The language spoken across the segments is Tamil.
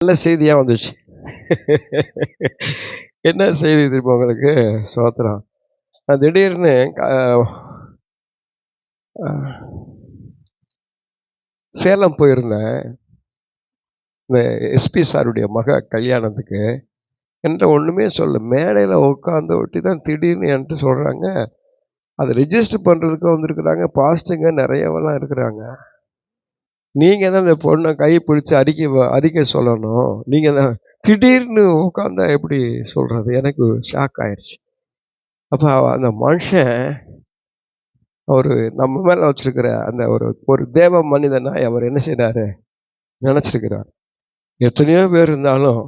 நல்ல செய்தியா வந்துச்சு. என்ன செய்தி தெரியுமா உங்களுக்கு? ஸ்தோத்திரம். நான் திடீர்னு சேலம் போயிருந்தேன். இந்த எஸ்பி சாருடைய மக கல்யாணத்துக்கு. என்கிட்ட ஒண்ணுமே சொல்லல. மேடையில உட்காந்து ஒட்டி தான் திடீர்னு என்கிட்ட சொல்றாங்க, அதை ரிஜிஸ்டர் பண்றதுக்கு வந்திருக்கிறாங்க. பாஸ்ட்டுங்க நிறையவெல்லாம் இருக்கிறாங்க. நீங்க தான் இந்த பொண்ணை கை பிடிச்சி அறிக்கை சொல்லணும். நீங்க தான் திடீர்னு உட்காந்தா எப்படி சொல்றது? எனக்கு ஷாக் ஆயிடுச்சு. அப்ப அந்த மனுஷன் அவரு நம்ம மேல வச்சிருக்கிற அந்த ஒரு தேவ மனிதனா அவர் என்ன செய்யறாரு நினைச்சிருக்கிறார். எத்தனையோ பேர் இருந்தாலும்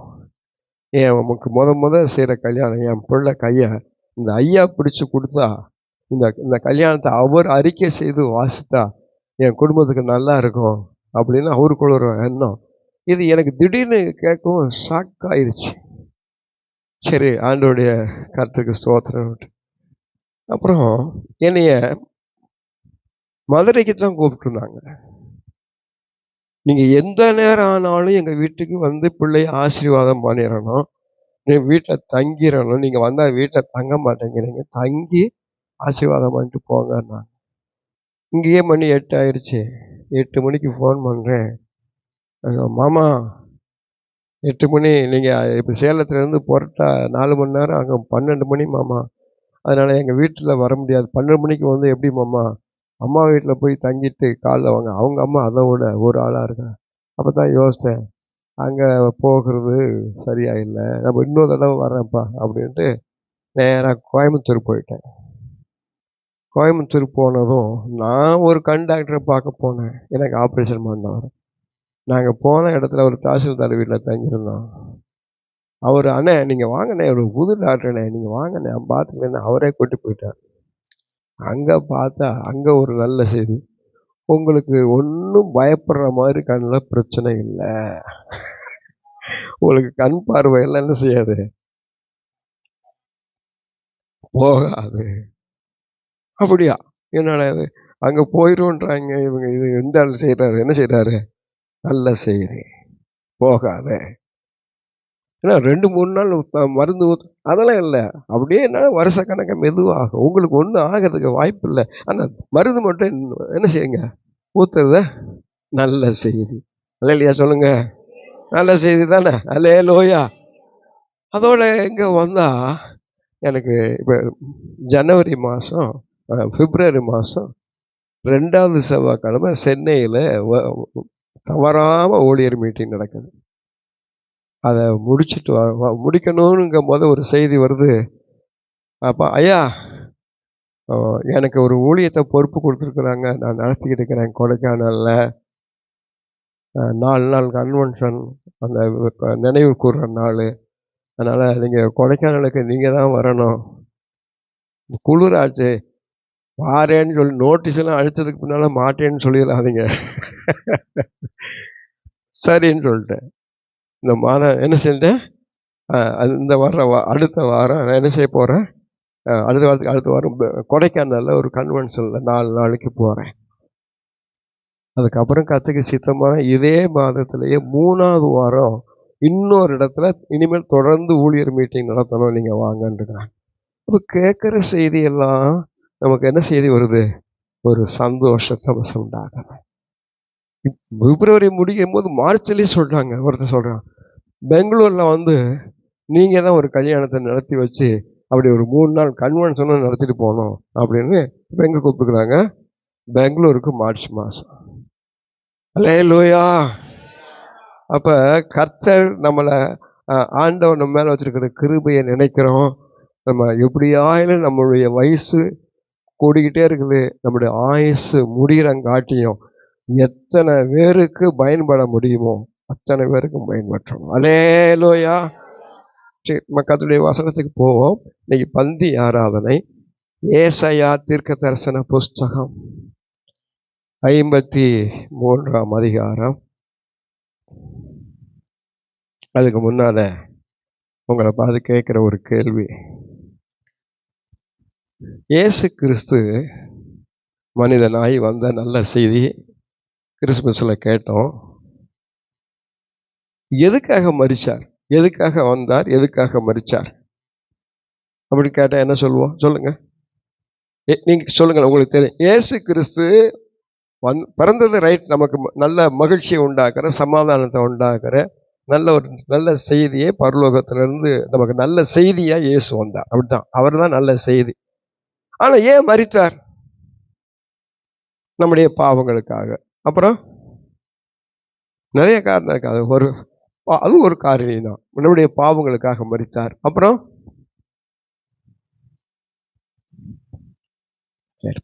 நமக்கு முத செய்யற கல்யாணம் என் பிள்ளை கைய இந்த ஐயா பிடிச்சு கொடுத்தா இந்த இந்த கல்யாணத்தை அவர் அறிக்கை செய்து வாசித்தா என் குடும்பத்துக்கு நல்லா இருக்கும் அப்படின்னு அவருக்குள்ள ஒரு எண்ணம். இது எனக்கு திடீர்னு கேட்கவும் ஷாக் ஆயிடுச்சு. சரி, ஆண்டோடைய கருத்துக்கு ஸ்தோத்திரம். அப்புறம் என்னைய மதுரைக்கு தான் கூப்பிட்டுருந்தாங்க. நீங்க எந்த நேரம் ஆனாலும் எங்க வீட்டுக்கு வந்து பிள்ளைய ஆசீர்வாதம் பண்ணிடணும், நீ வீட்டில் தங்கிடணும், நீங்க வந்தா வீட்டில் தங்க மாட்டேங்கிறீங்க, தங்கி ஆசீர்வாதம் பண்ணிட்டு போங்கன்னா. இங்கேயே மணி 8 ஆயிடுச்சு. 8 மணிக்கு ஃபோன் பண்றேன். மாமா 8 மணி, நீங்க இப்போ சேலத்துலேருந்து புறட்டா 4 மணி நேரம், அங்கே 12 மணி மாமா, அதனால எங்கள் வீட்டில் வர முடியாது. 12 மணிக்கு வந்து எப்படி மாமா, அம்மா வீட்டில் போய் தங்கிட்டு காலைல வாங்க. அவங்க அம்மா அதை விட ஒரு ஆளாக இருக்காங்க. அப்போ தான் யோசித்தேன், அங்கே போகிறது சரியா இல்லை, நம்ம இன்னொரு தடவை வரேன்ப்பா அப்படின்ட்டு நேராக கோயம்புத்தூர் போயிட்டேன். கோயம்புத்தூர் போனதும் நான் ஒரு கண் டாக்டரை பார்க்க போனேன். எனக்கு ஆப்ரேஷன் பண்ணவர். நாங்கள் போன இடத்துல ஒரு தாசில்தார் வீட்டில் தங்கியிருந்தோம். அவர் அண்ணே நீங்கள் வாங்கண்ணே, ஒரு புது டாக்டர்ண்ணே, நீங்கள் வாங்கண்ணே பார்த்துக்கலன்னு அவரே கூட்டி போயிட்டார். அங்கே பார்த்தா அங்கே ஒரு நல்ல செய்தி, உங்களுக்கு ஒன்றும் பயப்படுற மாதிரி கண்ணில் பிரச்சனை இல்லை, உங்களுக்கு கண் பார்வையெல்லாம் என்ன செய்யாது, போகாது. அப்படியா? என்னடா இது, அங்கே போயிடும்ன்றாங்க இவங்க. இது எந்த ஆள் செய்கிறாரு, என்ன செய்கிறாரு, நல்ல செய்தி, போகாத. ஏன்னா 2-3 நாள் மருந்து அதெல்லாம் இல்லை. அப்படியே என்ன வருஷக்கணக்க மெதுவாகும், உங்களுக்கு ஒன்றும் ஆகிறதுக்கு வாய்ப்பு இல்லை. ஆனால் மருந்து மட்டும் என்ன செய்யுங்க, ஊத்துறத நல்ல செய்தி. அல்லையா சொல்லுங்க, நல்ல செய்தி தானே, அல்லேலூயா. அதோட இங்கே வந்தா எனக்கு இப்போ ஜனவரி மாதம் பிப்ரவரி மாதம் 2வது செவ்வாய்க்கிழமை சென்னையில் தவறாமல் ஊழியர் மீட்டிங் நடக்குது. அதை முடிச்சுட்டு முடிக்கணுங்கிற ஒரு செய்தி வருது. அப்போ ஐயா எனக்கு ஒரு ஊழியத்தை பொறுப்பு கொடுத்துருக்குறாங்க, நான் நடத்திக்கிட்டு இருக்கிறேன் கொடைக்கானலில். 4 நாள் கன்வென்ஷன், அந்த நினைவு கூறுற நாள். அதனால் நீங்கள் கொடைக்கானலுக்கு நீங்கள் தான் வரணும். குளிராச்சு, வாரேன்னு சொல்லி நோட்டீஸ்லாம் அடித்ததுக்கு பின்னால் மாட்டேன்னு சொல்லிடாதீங்க. சரின்னு சொல்லிட்டேன். இந்த மாதம் என்ன செஞ்சேன், இந்த வாரம் அடுத்த வாரம் நான் என்ன செய்ய போகிறேன், அடுத்த வாரம் கொடைக்கானலில் ஒரு கன்வென்ஷனில் 4 நாளைக்கு போகிறேன். அதுக்கப்புறம் கத்துக்கு சித்தமான இதே மாதத்திலேயே 3வது வாரம் இன்னொரு இடத்துல இனிமேல் தொடர்ந்து ஊழியர் மீட்டிங் நடத்தணும், நீங்கள் வாங்கன்றாங்க. இப்போ கேட்குற செய்தியெல்லாம் நமக்கு என்ன செய்தி வருது, ஒரு சந்தோஷத்தை உண்டாகுது. பிப்ரவரி முடியும் போது மார்ச்லேயே சொல்கிறாங்க, ஒருத்தர் சொல்கிறான் பெங்களூரில் வந்து நீங்கள் தான் ஒரு கல்யாணத்தை நடத்தி வச்சு அப்படி ஒரு 3 நாள் கன்வென்ஷனும் நடத்திட்டு போகணும் அப்படின்னு இப்போ எங்கே கூப்பிட்டுக்கிறாங்க, பெங்களூருக்கு மார்ச் மாதம். அல்லேலூயா. அப்போ கர்த்தர் நம்மளை, ஆண்டவர் நம்ம மேலே வச்சிருக்கிற கிருபையை நினைக்கிறோம். நம்ம எப்படியாயிலும் நம்மளுடைய வயசு கூடிக்கிட்டே இருக்குது, நம்முடைய ஆயுசு முடிகிறங்காட்டியும் எத்தனை பேருக்கு பயன்பட முடியுமோ அத்தனை பேருக்கும் பயன்பற்றணும். அல்லேலூயா. சரி, நம்ம கர்த்தருடைய வசனத்துக்கு போவோம். இன்னைக்கு பந்தி ஆராதனை. ஏசாயா தீர்க்க தரிசன புஸ்தகம் 53ஆம் அதிகாரம். அதுக்கு முன்னால உங்களை பார்த்து கேட்குற ஒரு கேள்வி. இயேசு கிறிஸ்து மனிதனாய் வந்த நல்ல செய்தி கிறிஸ்துமஸில் கேட்டோம். எதுக்காக மரிச்சார், எதுக்காக வந்தார், எதுக்காக மரிச்சார் அப்படி கேட்டா என்ன சொல்லுவோம்? சொல்லுங்க. நீங்க சொல்லுங்க, உங்களுக்கு தெரியும். இயேசு கிறிஸ்து பிறந்தது ரைட், நமக்கு நல்ல மகிழ்ச்சியை உண்டாக்குற, சமாதானத்தை உண்டாக்குற நல்ல செய்தியை பரலோகத்திலிருந்து நமக்கு நல்ல செய்தியா இயேசு வந்தார். அப்படித்தான், அவர் தான் நல்ல செய்தி. ஆனா ஏன் மரித்தார்? நம்முடைய பாவங்களுக்காக. அப்புறம் நிறைய காரணம் இருக்காது, அது ஒரு காரணம் தான். நம்முடைய பாவங்களுக்காக மரித்தார். அப்புறம்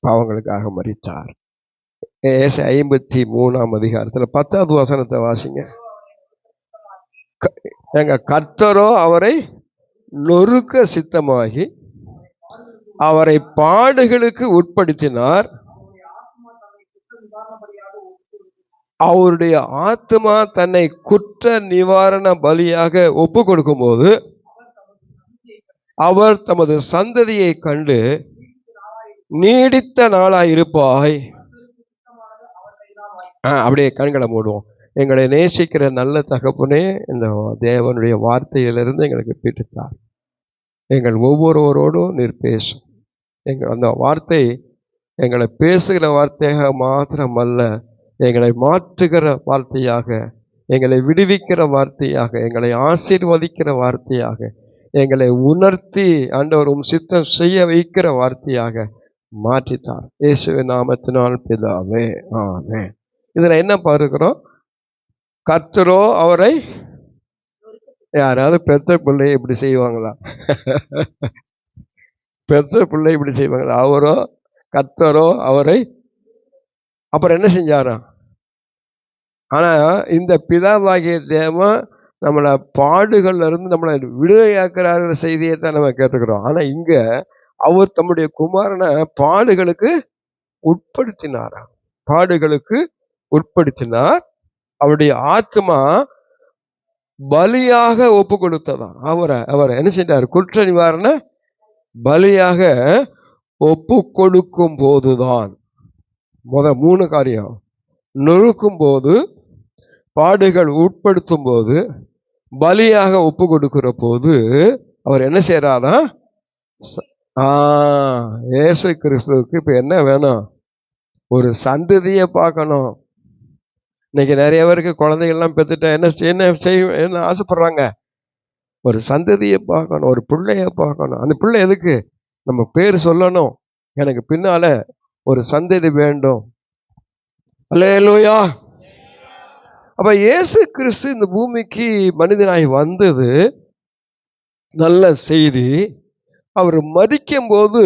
பாவங்களுக்காக மரித்தார். 53ஆம் அதிகாரத்துல 10வது வசனத்தை வாசிங்க. எங்க கர்த்தரோ அவரை நொறுக்க சித்தமாகி அவரை பாடுகளுக்கு உட்படுத்தினார். அவருடைய ஆத்மா தன்னை குற்ற நிவாரண பலியாக ஒப்பு கொடுக்கும் போது அவர் தமது சந்ததியை கண்டு நீடித்த நாளாயிருப்பாய். அப்படியே கண்களை மூடுவோம். எங்களை நேசிக்கிற நல்ல தகப்பனே, இந்த தேவனுடைய வார்த்தையிலிருந்து எங்களுக்கு பிடித்தார். எங்கள் ஒவ்வொருவரோடும் நீர் பேசும். அந்த வார்த்தை எங்களை பேசுகிற வார்த்தையாக மாத்திரமல்ல, எங்களை மாற்றுகிற வார்த்தையாக, எங்களை விடுவிக்கிற வார்த்தையாக, எங்களை ஆசீர்வதிக்கிற வார்த்தையாக, எங்களை உணர்த்தி ஆண்டவர் சித்தம் செய்ய வைக்கிற வார்த்தையாக மாற்றித்தார். இயேசுவின் நாமத்தினால் பிதாவே, ஆமென். இதுல என்ன பார்க்கிறோம்? கர்த்தரோ அவரை, யாராவது பெத்த பிள்ளை இப்படி செய்வாங்களா? பெத்த பிள்ளை இப்படி செய்வாங்களா? அவரோ, கர்த்தரோ அவரை அப்புறம் என்ன செஞ்சாரா? ஆனா இந்த பிதாவாகிய தேவன் நம்மளை பாடுகள்ல இருந்து நம்மளை விடுதலையாக்குற செய்தியை தான் நம்ம கேட்டுக்கிறோம். ஆனா இங்க அவர் தம்முடைய குமாரனை பாடுகளுக்கு உட்படுத்தினாரா? பாடுகளுக்கு உட்படுத்தினார். அவருடைய ஆத்மா பலியாக ஒப்பு கொடுத்ததா? அவரை என்ன செஞ்சார்? குற்ற நிவாரண பலியாக ஒப்பு கொடுக்கும் போதுதான். 3 காரியம்: நொறுக்கும் போது, பாடுகள் உட்படுத்தும் போது, பலியாக ஒப்பு கொடுக்கிற போது அவர் என்ன செய்யறாரா? இயேசு கிறிஸ்துவுக்கு இப்ப என்ன வேணும்? ஒரு சந்ததியை பார்க்கணும். இன்னைக்கு நிறைய பேருக்கு குழந்தைகள்லாம் பெற்றுட்டா என்ன ஆசைப்படுறாங்க? ஒரு சந்ததியை பார்க்கணும், ஒரு பிள்ளைய பார்க்கணும். அந்த பிள்ளை எதுக்கு? நம்ம பேர் சொல்லணும், எனக்கு பின்னால ஒரு சந்ததி வேண்டும். அல்லேலூயா. அப்ப இயேசு கிறிஸ்து இந்த பூமிக்கு மனிதனாய் வந்தது நல்ல செய்தி. அவர் மரிக்கும் போது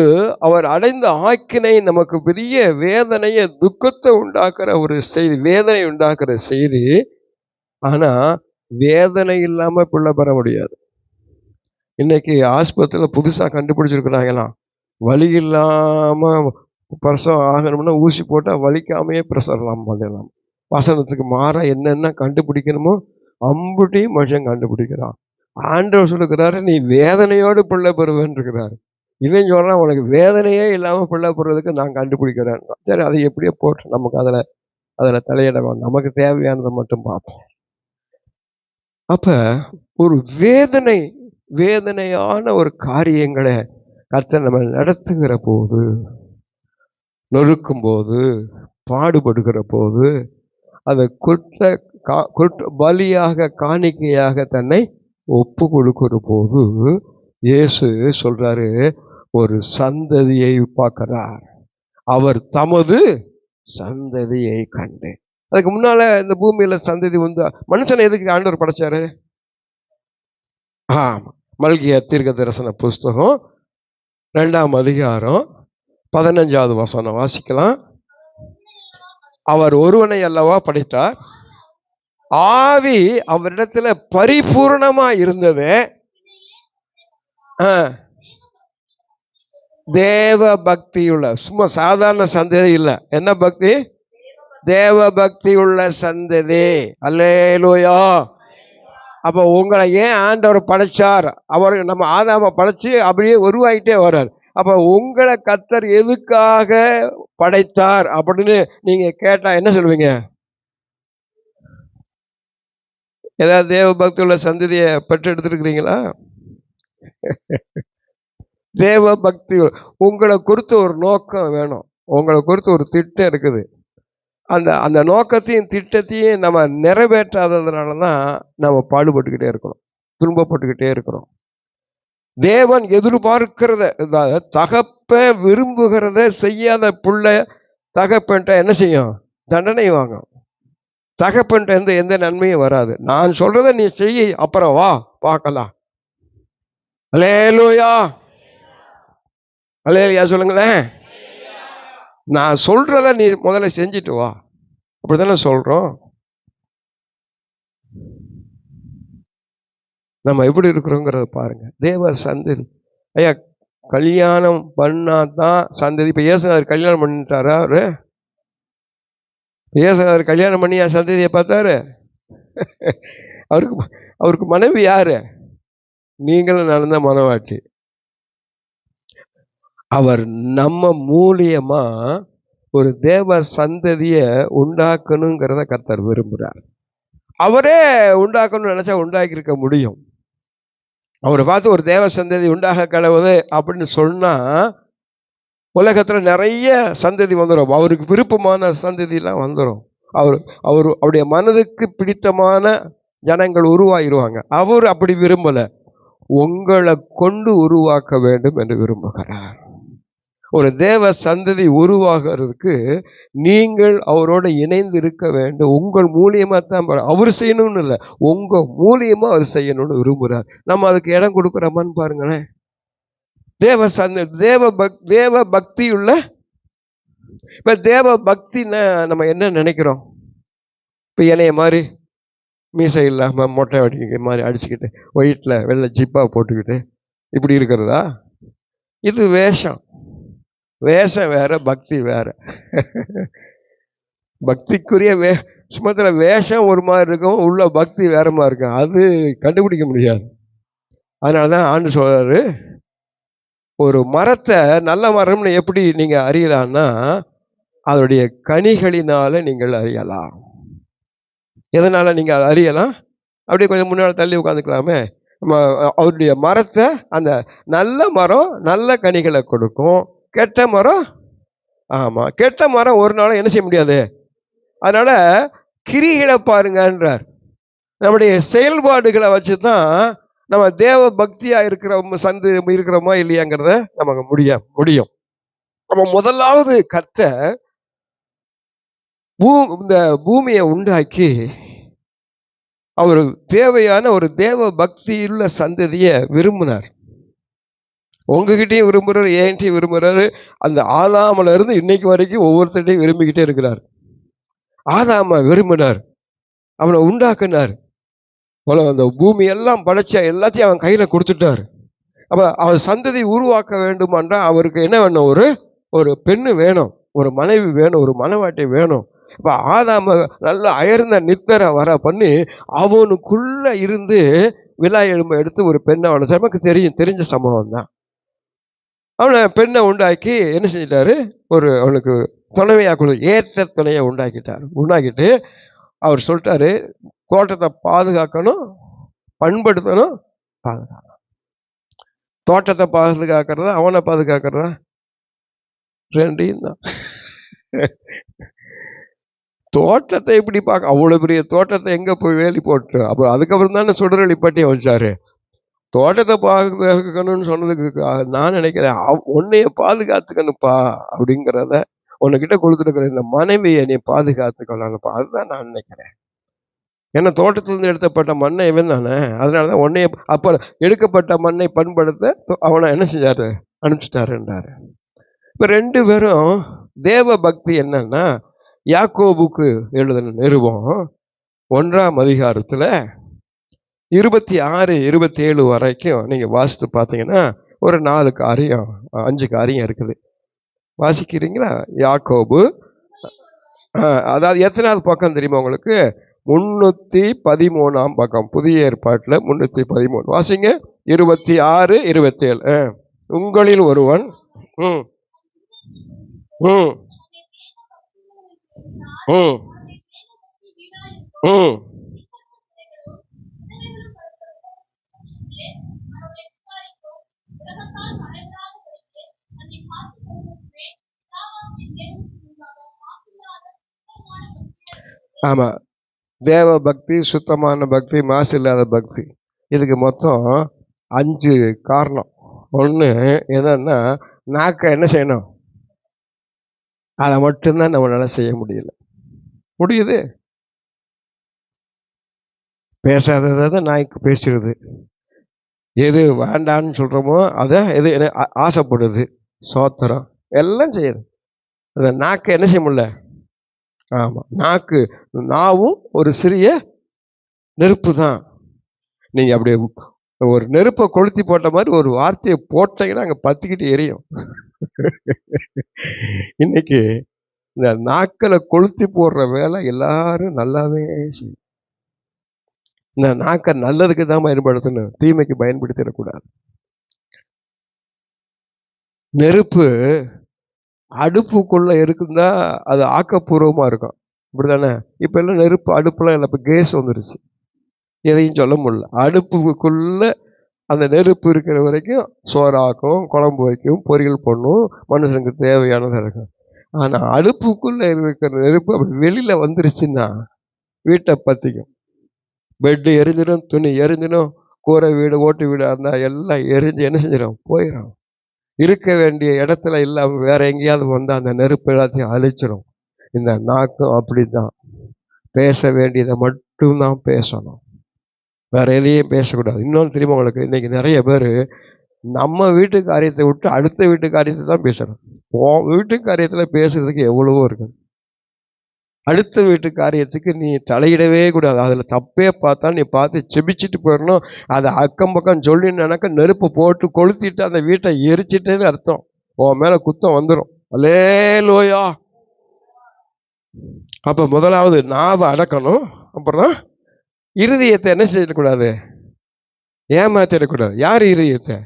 அவர் அடைந்த ஆக்கினை நமக்கு பெரிய வேதனையை, துக்கத்தை உண்டாக்குற ஒரு செய்தி, வேதனை உண்டாக்குற செய்தி. ஆனா வேதனை இல்லாம பிள்ளை பெற முடியாது. இன்னைக்கு ஆஸ்பத்திரியில புதுசா கண்டுபிடிச்சிருக்கிறாங்களாம், வலி இல்லாம பிரசவம் ஆகணும்னா ஊசி போட்டா வலிக்காமையே பிரசவம் பண்ணலாம். வசனத்துக்கு மாறா என்னென்ன கண்டுபிடிக்கணுமோ அம்புட்டையும் மனுஷன் கண்டுபிடிக்கிறான். ஆண்டவர் சொல்லுகிறாரு, நீ வேதனையோடு பிள்ளை பெறுவேன்னு இருக்கிறாரு. இவன் சொல்றான், உனக்கு வேதனையே இல்லாம பிள்ளை பெறுவதற்கு நான் கண்டுபிடிக்கிறேன். சரி, அதை எப்படியோ போட்டு நமக்கு அதுல தலையிட வேண்டாம், நமக்கு தேவையானதை மட்டும் பார்ப்போம். அப்ப ஒரு வேதனையான ஒரு காரியங்களை கர்த்தர் நம்ம நடத்துகிற போது, நொறுக்கும் போது, பாடுபடுகிற போது, அதை குற்ற பலியாக, காணிக்கையாக தன்னை ஒப்பு கொடுக்கிற போது இயேசு சொல்றாரு, ஒரு சந்ததியை பார்க்கிறார். அவர் தமது சந்ததியை கண்டு. அதுக்கு முன்னால இந்த பூமியில சந்ததி வந்து மனுஷனை எதுக்கு ஆண்டவர் படைச்சாரு? மல்கியா தீர்க்க தரிசன புஸ்தகம் 2ஆம் அதிகாரம் 15வது வசனம் வாசிக்கலாம். அவர் ஒருவனை அல்லவா படைத்தார், ஆவி அவரிடத்துல பரிபூர்ணமா இருந்தது. தேவ பக்தியுள்ள, சும்மா சாதாரண சந்ததி இல்ல. என்ன பக்தி? தேவ பக்தி உள்ள சந்ததி. அல்லேலூயா. அப்ப உங்களை ஏன் ஆண்டவர் படைச்சார்? அவர் நம்ம ஆதாம படைச்சு அப்படியே உருவாயிட்டே வர்றார். அப்ப உங்களை கர்த்தர் எதுக்காக படைத்தார் அப்படின்னு நீங்க கேட்டா என்ன சொல்லுவீங்க? ஏதாவது தேவ பக்தி உள்ள சந்ததியை பெற்று எடுத்துருக்கிறீங்களா? தேவ பக்தி உங்களை குறித்து ஒரு நோக்கம் வேணும், உங்களை குறித்து ஒரு திட்டம் இருக்குது. அந்த அந்த நோக்கத்தையும் திட்டத்தையும் நம்ம நிறைவேற்றாததுனால தான் நம்ம பாடுபட்டுக்கிட்டே இருக்கிறோம், துன்பப்பட்டுக்கிட்டே இருக்கிறோம். தேவன் எதிர்பார்க்கிறத, தகப்ப விரும்புகிறத செய்யாத பிள்ளை தகப்பன்ட்ட என்ன செய்யும்? தண்டனை வாங்கும். தகப்பன்ட்ட இருந்து எந்த நன்மையும் வராது. நான் சொல்றத நீ செய், அப்புறம் வா பார்க்கலாம். அல்லேலூயா, அல்லேலூயா சொல்லுங்களேன். நான் சொல்றத நீ முதல்ல செஞ்சுட்டு வா, அப்படித்தானே சொல்றோம். நம்ம எப்படி இருக்கிறோங்கிறத பாருங்க. தேவ சந்ததி, ஐயா கல்யாணம் பண்ணாதான் சந்ததி. இப்ப இயேசுநாதர் கல்யாணம் பண்ணிட்டாரா? அவரு இயேசுநாதர் கல்யாணம் பண்ணியா சந்ததியை பார்த்தாரு? அவருக்கு மனைவி யாரு? நீங்களும் நடந்த மனவாட்டி. அவர் நம்ம மூலியமா ஒரு தேவ சந்ததிய உண்டாக்கணுங்கிறத கர்த்தர் விரும்புகிறார். அவரே உண்டாக்கணும்னு நினைச்சா உண்டாக்கி இருக்க முடியும். அவரை பார்த்து ஒரு தேவ சந்ததி உண்டாக கடவுது அப்படின்னு சொன்னா உலகத்துல நிறைய சந்ததி வந்துடும். அவருக்கு விருப்பமான சந்ததியெல்லாம் வந்துடும். அவருடைய மனதுக்கு பிடித்தமான ஜனங்கள் உருவாகிடுவாங்க. அவர் அப்படி விரும்பல, உங்களை கொண்டு உருவாக்க வேண்டும் என்று விரும்புகிறார். ஒரு தேவ சந்ததி உருவாகிறதுக்கு நீங்கள் அவரோட இணைந்து இருக்க வேண்டும். உங்கள் மூலியமா தான் அவர் செய்யணும்னு இல்லை, உங்க மூலியமா அவர் செய்யணும்னு விரும்புகிறார். நம்ம அதுக்கு இடம் கொடுக்குறோமான்னு பாருங்களேன். தேவ சந்ததி, தேவ பக்தியுள்ள. இப்ப தேவ பக்தின்னா நம்ம என்ன நினைக்கிறோம்? இப்ப என்னைய மாதிரி மீசை இல்லாம மொட்டை அடிக்க மாதிரி அடிச்சுக்கிட்டு ஒயிட்ல வெள்ளை ஜிப்பா போட்டுக்கிட்டு இப்படி இருக்கிறதா? இது வேஷம். வேஷம் வேற, பக்தி வேற. பக்திக்குரிய சுமத்துல வேஷம் ஒரு மாதிரி இருக்கும், உள்ள பக்தி வேற மாதிரி இருக்கும். அது கண்டுபிடிக்க முடியாது. அதனாலதான் ஆண்டு சொல்றாரு, ஒரு மரத்தை நல்ல மரம்னு எப்படி நீங்க அறியலாம்னா அதோடைய கனிகளினால நீங்கள் அறியலாம். எதனால நீங்க அறியலாம்? அப்படியே கொஞ்சம் முன்னாடி தள்ளி உட்காந்துக்கலாமே. அவருடைய மரத்தை, அந்த நல்ல மரம் நல்ல கனிகளை கொடுக்கும், கெட்ட மரம் ஆமா கெட்ட மரம் ஒரு நாளும் என்ன செய்ய முடியாது. அதனால கிரிகளை பாருங்கன்றார். நம்முடைய செயல்பாடுகளை வச்சுதான் நம்ம தேவ பக்தியா இருக்கிறோமா இல்லையாங்கிறத நமக்கு முடியும். நம்ம முதலாவது கர்த்தர் இந்த பூமியை உண்டாக்கி அவர் தேவையான ஒரு தேவ பக்தியுள்ள சந்ததியை விரும்பினார். உங்ககிட்டையும் விரும்புறாரு, என்கிட்டையும் விரும்புறாரு. அந்த ஆதாமில இருந்து இன்னைக்கு வரைக்கும் ஒவ்வொருத்தரையும் விரும்பிக்கிட்டே இருக்கிறார். ஆதாம விரும்பினார், அவனை உண்டாக்குனார். அந்த பூமி எல்லாம் படைச்ச எல்லாத்தையும் அவன் கையில கொடுத்துட்டார். அப்ப அவர் சந்ததி உருவாக்க வேண்டுமான்றா அவருக்கு என்ன வேணும்? ஒரு பெண்ணு வேணும், ஒரு மனைவி வேணும், ஒரு மனவாட்டி வேணும். இப்ப ஆதாம நல்ல அயர்ந்த நித்தரை வர பண்ணி அவனுக்குள்ள இருந்து விழா எலும்பை எடுத்து ஒரு பெண்ணை அவனை, நமக்கு தெரிஞ்ச சம்பவம் தான். அவனை பெண்ணை உண்டாக்கி என்ன செஞ்சிட்டாரு? அவனுக்கு துணைவையா ஏற்ற துணையை உண்டாக்கிட்டு அவர் சொல்லிட்டாரு, தோட்டத்தை பாதுகாக்கணும், பண்படுத்தணும், பாதுகாக்கணும். தோட்டத்தை பாதுகாக்கிறதா அவனை பாதுகாக்கிறதா? ரெண்டையும் தான். தோட்டத்தை எப்படி பார்க்க? அவ்வளவு பெரிய தோட்டத்தை எங்க போய் வேலி போட்டு அப்புறம் அதுக்கப்புறம் தானே சுடரொளி பட்டியை வச்சாரு. தோட்டத்தை பாதுகாக்கணும்னு சொன்னதுக்கு நான் நினைக்கிறேன், உன்னைய பாதுகாத்துக்கணுப்பா அப்படிங்கிறத உன்கிட்ட கொடுத்துருக்கிற இந்த மனைவியை நீ பாதுகாத்துக்கணும்ப்பா, அதுதான் நான் நினைக்கிறேன். ஏன்னா தோட்டத்திலிருந்து எடுக்கப்பட்ட மண்ணை இவன் தானே, அதனாலதான் உன்னைய அப்ப எடுக்கப்பட்ட மண்ணை பண்படுத்த அவனை என்ன செஞ்சாரு? அனுப்பிச்சிட்டாருன்றாரு. இப்ப ரெண்டு பேரும் தேவ பக்தி என்னன்னா, யாக்கோபுக்கு எழுதின நிருபம் 1ஆம் அதிகாரத்துல 26, 27 வரைக்கும் நீங்க வாசித்து பார்த்தீங்கன்னா ஒரு 4 காரியம் 5 காரியம் இருக்குது. வாசிக்கிறீங்களா? யாக்கோபு, அதாவது எத்தனாவது பக்கம் தெரியுமா உங்களுக்கு? 313ஆம் பக்கம், புதிய ஏற்பாட்டுல 313. வாசிங்க. 26, 27. உங்களில் ஒருவன் ஆமா, தேவ பக்தி, சுத்தமான பக்தி, மாசு இல்லாத பக்தி. இதுக்கு மொத்தம் 5 காரணம். ஒண்ணு என்னன்னா, நாக்க என்ன செய்யணும்? அதை மட்டும்தான் நம்மளால செய்ய முடியல. முடியுது, பேசாததை நாய்க்கு பேசுறது, எது வேண்டான்னு சொல்றோமோ அதை எது ஆசைப்படுது, சோத்திரம் எல்லாம் செய்யுது. அந்த நாக்கு என்ன செய்ய முடியல. ஆமா, நாவும் ஒரு சிறிய நெருப்பு தான். நீங்க அப்படி ஒரு நெருப்பை கொளுத்தி போட்ட மாதிரி ஒரு வார்த்தையை போட்டீங்கன்னா அங்க பத்திக்கிட்டு எரியும். இன்னைக்கு இந்த நாக்களை கொளுத்தி போடுற வேலை எல்லாரும் நல்லாவே செய்யும். இந்த நாக்கை நல்லதுக்கு தான் பயன்படுத்தணும், தீமைக்கு பயன்படுத்திடக்கூடாது. நெருப்பு அடுப்புக்குள்ள இருக்குன்னா அது ஆக்கப்பூர்வமா இருக்கும், இப்படிதானே? இப்ப எல்லாம் நெருப்பு அடுப்புலாம் இல்லை, இப்ப கேஸ் வந்துருச்சு, எதையும் சொல்ல முடியல. அடுப்புக்குள்ள அந்த நெருப்பு இருக்கிற வரைக்கும் சோறாக்கும், குழம்பு வைக்கும், பொரியல் பண்ணும், மனுஷனுக்கு தேவையானதாக இருக்கும். ஆனா அடுப்புக்குள்ள இருக்கிற நெருப்பு அப்படி வெளியில வந்துருச்சுன்னா வீட்டை பத்திக்கும். பெட்டு எரிஞ்சிடும், துணி எரிஞ்சிடும், கூரை வீடு ஓட்டு வீடா இருந்தா எல்லாம் எரிஞ்சு என்ன செஞ்சிடும், போயிடும். இருக்க வேண்டிய இடத்துல இல்லாம வேற எங்கேயாவது வந்து அந்த நெருப்பு எல்லாத்தையும் அழிச்சிடும். இந்த நாக்கும் அப்படிதான், பேச வேண்டியதை மட்டும்தான் பேசணும், வேற எதையும் பேசக்கூடாது. இன்னொன்று தெரியுமா உங்களுக்கு, இன்னைக்கு நிறைய பேர் நம்ம வீட்டு காரியத்தை விட்டு அடுத்த வீட்டு காரியத்தை தான் பேசுறோம். வீட்டு காரியத்துல பேசுறதுக்கு எவ்வளவோ இருக்கு. அடுத்த வீட்டு காரியத்துக்கு நீ தலையிடவே கூடாது. அதுல தப்பே பார்த்தா நீ பார்த்து செபிச்சுட்டு போயிடணும். அதை அக்கம் பக்கம் சொல்லினாக்க நெருப்பு போட்டு கொளுத்திட்டு அந்த வீட்டை எரிச்சிட்டேன்னு அர்த்தம். உன் மேல குத்தம் வந்துடும். அல்லேலூயா. அப்ப முதலாவது நாவை அடக்கணும். அப்புறம் இருதயத்தை என்ன செய்யக்கூடாது, ஏமாத்திடக்கூடாது. யார் இருதயத்தை?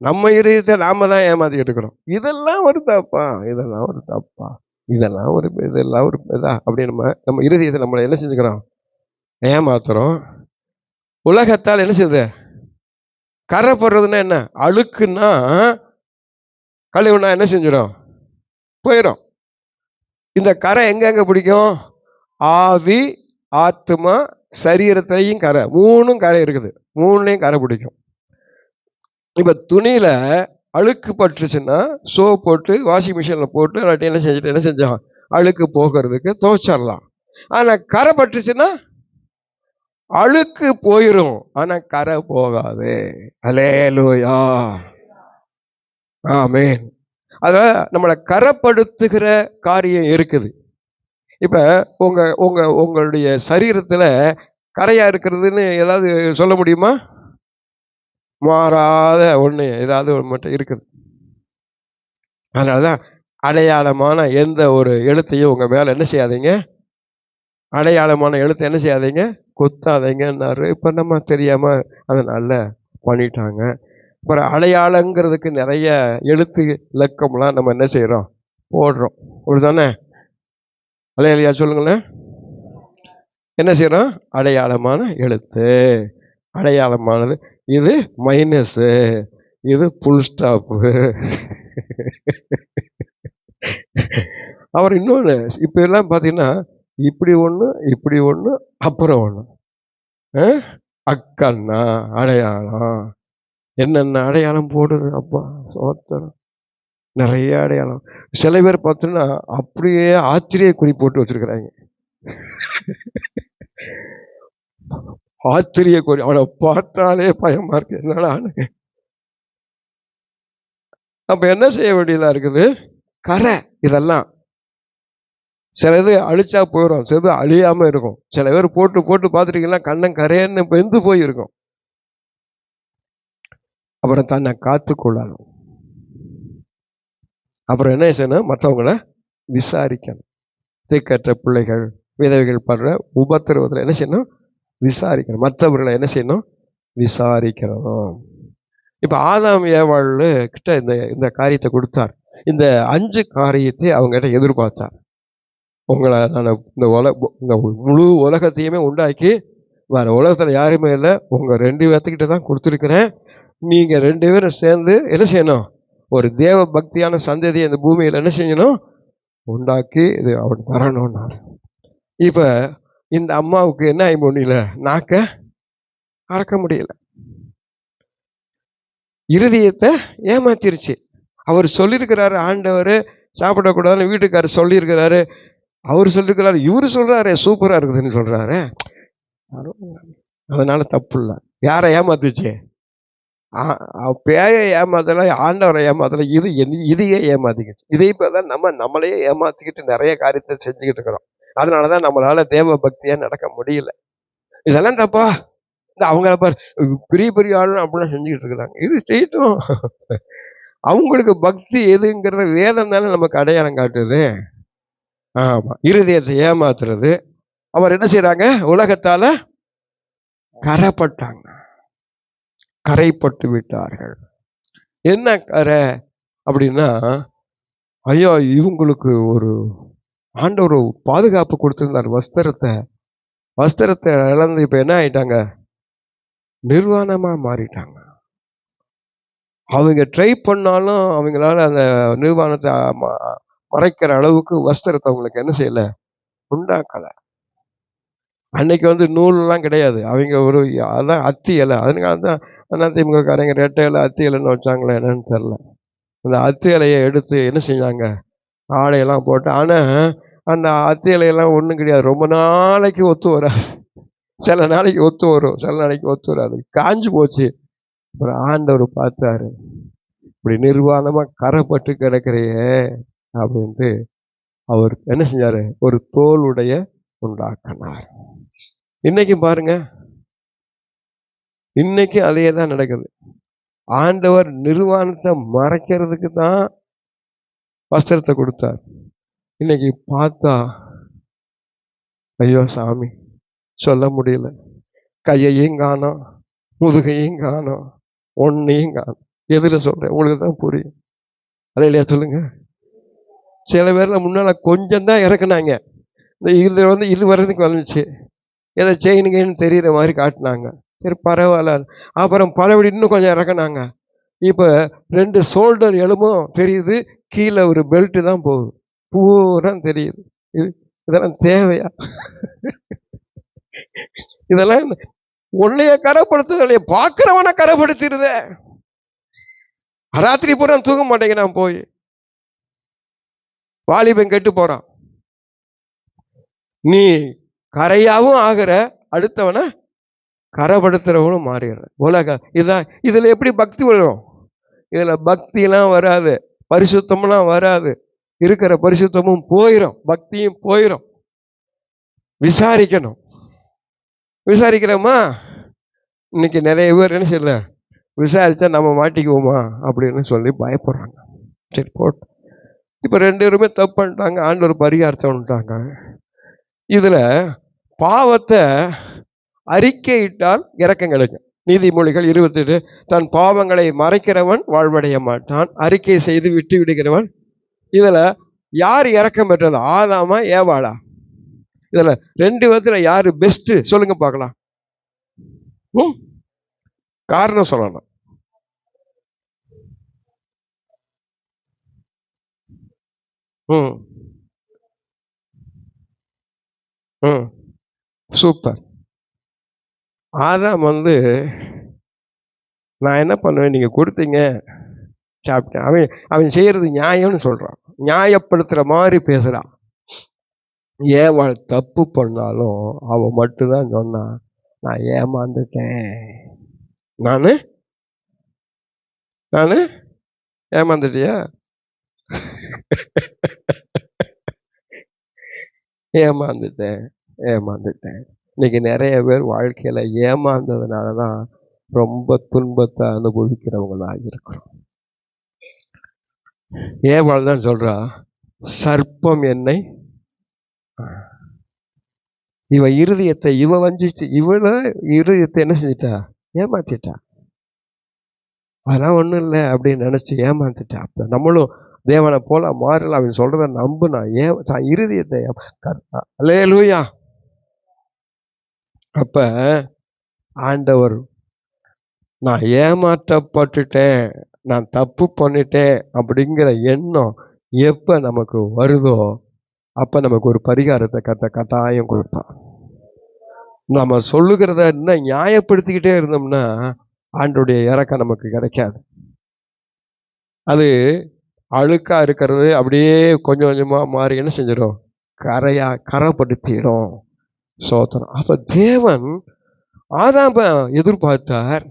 நம்ம இருதயத்தை நாம தான் ஏமாத்திட்டு இருக்கிறோம். இதெல்லாம் ஒரு தப்பா, இதெல்லாம் ஒரு தப்பா, இதெல்லாம் ஒரு இதா அப்படி நம்ம இருதயத்தை நம்மளை என்ன செஞ்சுக்கிறோம், ஏமாத்துறோம். உலகத்தால் என்ன செய்யுது, கரை போடுறதுன்னா என்ன, அழுக்குன்னா கழிவுனா என்ன செஞ்சிடும், போயிடும். இந்த கரை எங்க பிடிக்கும், ஆவி, ஆத்மா, சரீரத்தையும் கரை, மூணும் கரை இருக்குது, மூணுலையும் கரை பிடிக்கும். இப்ப துணியில அழுக்கு பட்டுச்சுன்னா சோப் போட்டு வாஷிங் மிஷின்ல போட்டு இல்லாட்டி என்ன செஞ்சோம், அழுக்கு போகிறதுக்கு துவைச்சிடலாம். ஆனா கரை பட்டுச்சுன்னா அழுக்கு போயிடும், ஆனா கரை போகாது. அல்லேலூயா, ஆமென். அத நம்மளை கரைப்படுத்துகிற காரியம் இருக்குது. இப்ப உங்களுடைய சரீரத்துல கரையா இருக்கிறதுன்னு ஏதாவது சொல்ல முடியுமா? மாறாத ஒண்ணு ஏதாவது ஒன்று மட்டும் இருக்குது. அதனாலதான் அடையாளமான எந்த ஒரு எழுத்தையும் உங்க மேல என்ன செய்யாதீங்க, அடையாளமான எழுத்தை என்ன செய்யாதீங்க, கொத்தாதீங்கன்னாரு. இப்ப நம்ம தெரியாம அதனால பண்ணிட்டாங்க. அப்புறம் அடையாளங்கிறதுக்கு நிறைய எழுத்து இலக்கம்லாம் நம்ம என்ன செய்யறோம், போடுறோம், அப்படிதானே? அல்லேலூயா சொல்லுங்களேன். என்ன செய்யறோம், அடையாளமான எழுத்து, அடையாளமானது. இது மைனஸ், இது புல் ஸ்டாப்பு. அவர் இன்னொன்று இப்ப எல்லாம் பாத்தீங்கன்னா இப்படி ஒண்ணு இப்படி ஒண்ணு அப்புறம் ஒண்ணு, அக்கண்ணா அடையாளம், என்னென்ன அடையாளம் போடுது. அப்பா சோத்திரம், நிறைய அடையாளம். சில பேர் பார்த்தோன்னா அப்படியே ஆச்சரிய குறி போட்டு வச்சிருக்கிறாங்க. ஆச்சரிய குறி, அவனை பார்த்தாலே பயமா இருக்கு, என்னடா. அப்ப என்ன செய்ய வேண்டியதா இருக்குது, கரை. இதெல்லாம் சிலது அழிச்சா போயிடும், சிலது அழியாம இருக்கும். சில பேர் போட்டு போட்டு பார்த்துட்டீங்கன்னா கண்ணன் கரையன்னு வெந்து போயிருக்கும். அப்புறம் தன்னை காத்துக்கொள்ளணும். அப்புறம் என்ன செய்யணும், மற்றவங்களை விசாரிக்கணும். திக்கற்ற பிள்ளைகள், விதவைகள் படுற உபத்திரவத்தில் என்ன செய்யணும், விசாரிக்கணும். மற்றவர்களை என்ன செய்யணும், விசாரிக்கணும். இப்ப ஆதாம் ஏவாள் கிட்ட இந்த காரியத்தை கொடுத்தார். இந்த 5 காரியத்தை அவங்க கிட்ட எதிர்பார்த்தார். உங்களை நான் இந்த முழு உலகத்தையுமே உண்டாக்கி வேற உலகத்துல யாருமே இல்லை, உங்க 2 பேர்த்துக்கிட்ட தான் கொடுத்துருக்கிறேன். நீங்க 2 பேரும் சேர்ந்து என்ன செய்யணும், ஒரு தேவ பக்தியான சந்ததியை இந்த பூமியில என்ன செய்யணும், உண்டாக்கி இது அவன் தரணும்னாரு. இப்ப இந்த அம்மாவுக்கு என்ன ஆகி முடியல, நாக்க அறக்க முடியல. இருதயத்தை ஏமாத்திருச்சு. அவர் சொல்லியிருக்கிறாரு, ஆண்டவர் சாப்பிடக்கூடாதுன்னு வீட்டுக்காரர் சொல்லியிருக்கிறாரு. அவர் சொல்லியிருக்கிறாரு, இவரு சொல்றாரு சூப்பரா இருக்குதுன்னு சொல்றாரு. அதனால தப்பு இல்லை. யாரை ஏமாத்துச்சு? பேயை ஏமாத்தல, ஆண்டவரை ஏமாத்தல, இதையே ஏமாத்திக்கிச்சு. இதை இப்பதான் நம்மளையே ஏமாத்திக்கிட்டு நிறைய காரியத்தை செஞ்சுக்கிட்டு இருக்கிறோம். அதனாலதான் நம்மளால தேவ பக்தியா நடக்க முடியல. இதெல்லாம் தப்பா? அவங்க பெரிய பெரிய ஆளு அப்படிலாம் செஞ்சுக்கிட்டு இருக்கிறாங்க. இது செய்யட்டும். அவங்களுக்கு பக்தி எதுங்கிறத வேதம் தானே நமக்கு அடையாளம் காட்டுது. ஆமா, இருதயத்தை ஏமாத்துறது. அவர் என்ன செய்யறாங்க? உலகத்தால கரைப்பட்டாங்க, கரைப்பட்டு விட்டார்கள். என்ன கரை அப்படின்னா, ஐயோ இவங்களுக்கு ஒரு ஆண்டவர் பாதுகாப்பு கொடுத்திருந்தார். வஸ்திரத்தை இழந்து இப்ப என்ன ஆயிட்டாங்க? நிர்வாணமா மாறிட்டாங்க. அவங்க ட்ரை பண்ணாலும் அவங்களால அந்த நிர்வாணத்தை மறைக்கிற அளவுக்கு வஸ்திரத்தை அவங்களுக்கு என்ன செய்யல, உண்டாக்கல. அன்னைக்கு நூல்லாம் கிடையாது. அவங்க ஒரு அதான் அத்தி இலை. அதனால தான் அதிமுக காரங்க ரெட்டை இலை அத்தி இலைன்னு வச்சாங்களே என்னன்னு தெரியல. அந்த அத்தி இலையை எடுத்து என்ன செஞ்சாங்க, ஆடையெல்லாம் போட்டு. ஆனா அந்த அத்தி இலையெல்லாம் ஒன்றும் கிடையாது, ரொம்ப நாளைக்கு ஒத்து வராது. சில நாளைக்கு ஒத்து வரும், சில நாளைக்கு ஒத்து வராது, காஞ்சு போச்சு. அப்புறம் ஆண்டவர் பார்த்தாரு, இப்படி நிர்வாணமா கரைப்பட்டு கிடக்கிறையே அப்படின்ட்டு அவர் என்ன செஞ்சாரு, ஒரு தோலுடைய உண்டாக்கினார். இன்னைக்கு பாருங்க, இன்னைக்கு அதே தான் நடக்குது. ஆண்டவர் நிர்வாணத்தை மறைக்கிறதுக்கு தான் வஸ்திரத்தை கொடுத்தார். இன்னைக்கு பார்த்தா ஐயோ சாமி சொல்ல முடியல, கையையும் காணோம், முதுகையும் காணோம், ஒன்னையும் காணோம். எதுல சொல்றேன் உங்களுக்கு தான் புரியும். அதை இல்லையா சொல்லுங்க. சில பேர்ல முன்னால கொஞ்சம் தான் இறக்குனாங்க, இந்த இது வர்றதுக்கு வந்துச்சு, எதை செய்யணுங்கன்னு தெரியற மாதிரி காட்டினாங்க. சரி பரவாயில்ல. அப்புறம் பலபடி இன்னும் கொஞ்சம் இறக்குனாங்க. இப்போ 2 ஷோல்டர் எலும்பும் தெரியுது, கீழே ஒரு பெல்ட் தான் போகுது, பூரா தெரியுது. இதெல்லாம் தேவையா? இதெல்லாம் உன்னைய கரைப்படுத்துதலையே, பார்க்கிறவனை கரைப்படுத்திடுத. ராத்திரி பூரா தூங்க மாட்டேங்க. நான் போய் வாலிபன் கெட்டு போறான். நீ கரையாவும் ஆகிற, அடுத்தவனை கரைப்படுத்துறவனும் மாறிடுற. உலக இதுதான். இதுல எப்படி பக்தி வரும்? இதுல பக்தியெல்லாம் வராது, பரிசுத்தம்லாம் வராது. இருக்கிற பரிசுத்தமும் போயிடும், பக்தியும் போயிடும். விசாரிக்கணும். விசாரிக்கிறோமா? இன்னைக்கு நிறைய பேர் என்ன செய்யல, விசாரிச்சா நம்ம மாட்டிக்குவோமா அப்படின்னு சொல்லி பயப்படுறாங்க. சரி போட்டு, இப்ப 2 பேருமே தப்பு பண்ணிட்டாங்க, ஆண்டவர் பரிகாரத்தை வந்துட்டாங்க. இதுல பாவத்தை அறிக்கையிட்டால் இரக்கம் கிடைக்கும். நீதிமொழிகள் 28, தன் பாவங்களை மறைக்கிறவன் வாழ்வடைய மாட்டான், அறிக்கை செய்து விட்டு விடுகிறவன். இதுல யார் இரக்கம் பெற்றது, ஆதாமா ஏவாளா? இதுல 2 விதத்துல யாரு பெஸ்ட் சொல்லுங்க பார்க்கலாம். காரணம் சொல்லணும். சூப்பர். ஆதாம் நான் என்ன பண்ணுவேன், நீங்க கொடுத்தீங்க சாப்பிட்டேன். அவன் செய்யறது நியாயம்னு சொல்றான், நியாயப்படுத்துற மாதிரி பேசுறான். ஏவாள் தப்பு பண்ணாலும் அவன் மட்டும்தான் சொன்னான், நான் ஏமாந்துட்டேன், நானு ஏமாந்துட்டியா? ஏமாந்துட்டேன். இன்னைக்கு நிறைய பேர் வாழ்க்கையில ஏமாந்ததுனாலதான் ரொம்ப துன்பத்தை அனுபவிக்கிறவங்களா இருக்கிறோம். ஏவாள் தான் சொல்றா, சர்ப்பம் என்னை, இவ இருதயத்தை வஞ்சிச்சு, இருதயத்தை என்ன செஞ்சிட்டா, ஏமாத்திட்டா. அதெல்லாம் ஒண்ணும் இல்லை அப்படின்னு நினைச்சு ஏமாத்திட்டா. அப்ப நம்மளும் தேவனை போல மாறல. அவன் சொல்றத நம்புனா இருதயத்தை. அல்லேலூயா. அப்ப ஆண்டவர், நான் ஏமாற்றப்பட்டுட்டேன், நான் தப்பு பண்ணிட்டேன் அப்படிங்கிற எண்ணம் எப்ப நமக்கு வருதோ அப்ப நமக்கு ஒரு பரிகாரத்தை கட்டாயம் கொடுப்பான். நம்ம சொல்லுகிறத இன்னும் நியாயப்படுத்திக்கிட்டே இருந்தோம்னா ஆண்டோடைய இறக்கம் நமக்கு கிடைக்காது. அது அழுக்கா இருக்கிறது அப்படியே கொஞ்சம் கொஞ்சமா மாறி என்ன செஞ்சிடும், கரைப்படுத்திடும். சோத்திரம். அப்ப தேவன் ஆதாம எதிர்பார்த்தார்,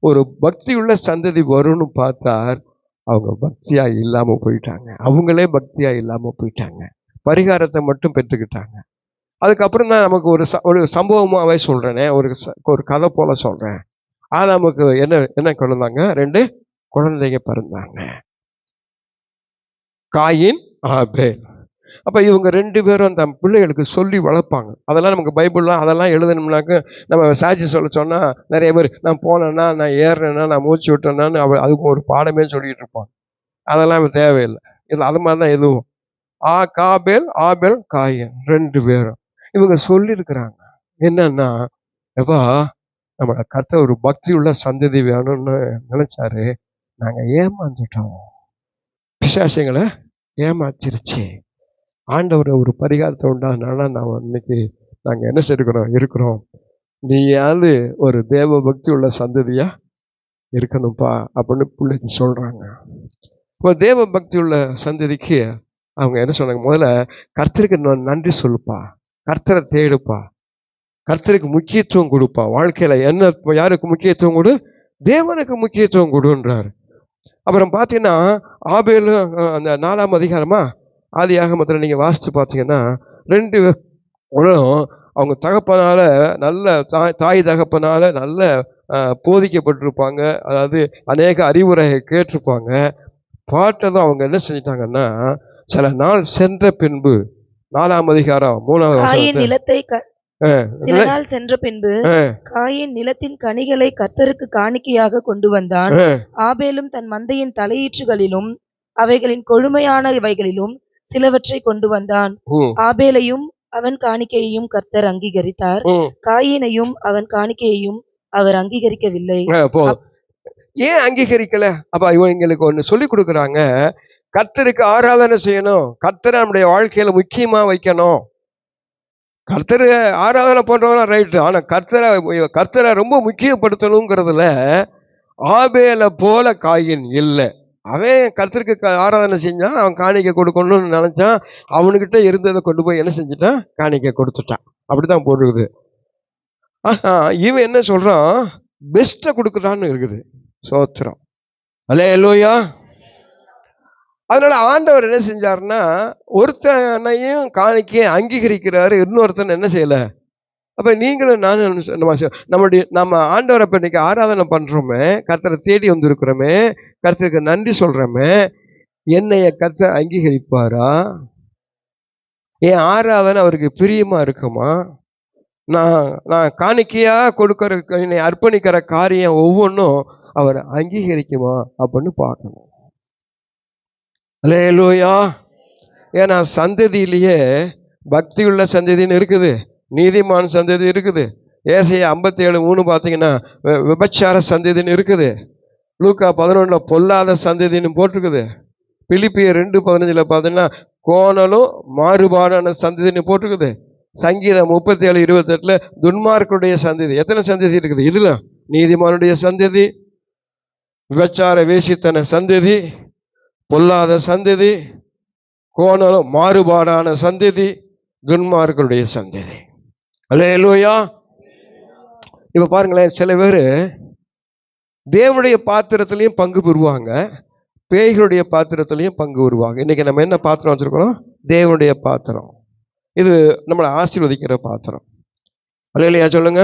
ஒரு பக்தியுள்ள சந்ததி வரும்னு பார்த்தார். அவங்க பக்தியா இல்லாம போயிட்டாங்க. அவங்களே பக்தியா இல்லாம போயிட்டாங்க. பரிகாரத்தை மட்டும் பெற்றுக்கிட்டாங்க. அதுக்கப்புறம் தான் நமக்கு ஒரு சம்பவமாவே சொல்றேனே, ஒரு கதை போல சொல்றேன். ஆதாமுக்கு என்ன குழந்தாங்க, 2 குழந்தைங்க பிறந்தாங்க, காயின், ஆபேல். அப்ப இவங்க 2 பேரும் அந்த பிள்ளைகளுக்கு சொல்லி வளர்ப்பாங்க. அதெல்லாம் நமக்கு பைபிள்லாம் அதெல்லாம் எழுதணும்னாக்க நம்ம சாட்சி சொல்ல சொன்னா நிறைய பேர், நான் போனேன்னா, நான் ஏறினேன்னா, நான் மூச்சு விட்டேன்னான்னு அதுக்கு ஒரு பாடமே சொல்லிட்டு இருப்பாங்க. அதெல்லாம் தேவையில்லை. இல்லை, அது மாதிரி தான் எதுவும். காபேல், ஆபேல், காயின் 2 பேரும் இவங்க சொல்லியிருக்கிறாங்க. என்னன்னா, எப்பா நம்ம கர்த்தர் ஒரு பக்தி உள்ள சந்ததி வேணும்னு நினைச்சாரு, நாங்க ஏமாந்துட்டோம், பிசாசுங்களை ஏமாத்திருச்சு. ஆண்டவர் ஒரு பரிகாரத்தை உண்டானால நான் இன்னைக்கு நாங்க என்ன இருக்கிறோம். நீயாவது ஒரு தேவ பக்தி உள்ள சந்ததியா இருக்கணும்ப்பா அப்படின்னு பிள்ளைக்கு சொல்றாங்க. இப்போ தேவ பக்தி உள்ள சந்ததிக்கு அவங்க என்ன சொன்னாங்க, முதல்ல கர்த்தருக்கு நன்றி சொல்லுப்பா, கர்த்தரை தேடுப்பா, கர்த்தருக்கு முக்கியத்துவம் கொடுப்பா. வாழ்க்கையில என்ன, யாருக்கு முக்கியத்துவம் கொடு, தேவனுக்கு முக்கியத்துவம் கொடுன்றாரு. அப்புறம் பார்த்தீங்கன்னா ஆபேல் அந்த 4ஆம் அதிகாரமா ஆதியாகமத்தில் நீங்க வாசிச்சு பார்த்தீங்கன்னா 2 அவங்க தகப்பனால நல்ல தாய் தகப்பனால நல்ல போதிக்கப்பட்டிருப்பாங்க. அதாவது அநேக அறிவுரையை கேட்டிருப்பாங்க. பாட்டதும் அவங்க என்ன செஞ்சிட்டாங்கன்னா, சில நாள் சென்ற பின்பு 4ஆம் அதிகாரம் 3வது நிலத்தை சில நாள் சென்ற பின்பு காயின் நிலத்தின் கனிகளை கர்த்தருக்கு காணிக்கையாக கொண்டு வந்தான். ஆபேலும் தன் மந்தையின் தலையீற்றுகளிலும் அவைகளின் கொழுமையானவைகளிலும் சிலவற்றை கொண்டு வந்தான். ஆபேலையும் அவன் காணிக்கையையும் கர்த்தர் அங்கீகரித்தார், காயினையும் அவன் காணிக்கையையும் அவர் அங்கீகரிக்கவில்லை. ஏன் அங்கீகரிக்கல? அப்ப இவங்களுக்கு ஒண்ணு சொல்லி கொடுக்குறாங்க, கர்த்தருக்கு ஆராதனை செய்யணும், கர்த்தரை நம்முடைய வாழ்க்கையில முக்கியமா வைக்கணும். கர்த்தரை ஆராதனை பண்றவங்க ரைட்டு, ஆனா கர்த்தரை ரொம்ப முக்கியப்படுத்தணுங்கிறதுல ஆபேலை போல காயின் இல்லை. அவன் கர்த்தருக்கு ஆராதனை செஞ்சான், அவன் காணிக்கை கொடுக்கணும்னு நினைச்சான், அவனுக்கிட்ட இருந்ததை கொண்டு போய் என்ன செஞ்சுட்டான், காணிக்கை கொடுத்துட்டான். அப்படிதான் போடுறது. ஆனா இவன் என்ன சொல்றான், பெஸ்ட்டை கொடுக்குறான்னு இருக்குது. சோத்திரம், அல்லேலூயா. அதனால ஆண்டவர் என்ன செஞ்சாருன்னா, ஒருத்தனையும் காணிக்கையை அங்கீகரிக்கிறாரு, இன்னொருத்தன் என்ன செய்யல. அப்ப நீங்களும் நானும் நம்ம ஆண்டவரை இப்ப இன்னைக்கு ஆராதனை பண்றோமே, கர்த்தரை தேடி வந்திருக்கிறோமே, கர்த்தருக்கு நன்றி சொல்றோமே, என்னைய கர்த்தர் அங்கீகரிப்பாரா? என் ஆராதனை அவருக்கு பிரியமா இருக்குமா? நான் காணிக்கையா கொடுக்கிற, என்னை அர்ப்பணிக்கிற காரியம் ஒவ்வொன்றும் அவர் அங்கீகரிக்குமா அப்படின்னு பார்க்கணும். அல்லேலூயா. ஏன்னா சந்ததியிலேயே பக்தியுள்ள சந்ததின்னு இருக்குது, நீதிமான் சந்ததி இருக்குது. ஏசாயா 57:3 பார்த்தீங்கன்னா விபச்சார சந்ததின்னு இருக்குது. லூக்கா 11 பொல்லாத சந்ததின்னு போட்டிருக்குது. பிலிப்பியர் 2:15 பார்த்தீங்கன்னா கோணலும் மாறுபாடான சந்ததின்னு போட்டிருக்குது. சங்கீதம் 37:28 துன்மார்க்குடைய சந்ததி. எத்தனை சந்ததி இருக்குது இதுல? நீதிமானுடைய சந்ததி, விபச்சார வேசித்தன சந்ததி, பொல்லாத சந்ததி, கோணலும் மாறுபாடான சந்ததி, துன்மார்க்குடைய சந்ததி. அல்லேலூயா. இப்ப பாருங்களேன், சில பேர் தேவனுடைய பாத்திரத்திலையும் பங்கு பெறுவாங்க, பேய்களுடைய பாத்திரத்திலையும் பங்கு பெறுவாங்க. இன்னைக்கு நம்ம என்ன பாத்திரம் வச்சிருக்கிறோம்? தேவனுடைய பாத்திரம். இது நம்மளை ஆசீர்வதிக்கிற பாத்திரம். அல்லேலூயா சொல்லுங்க.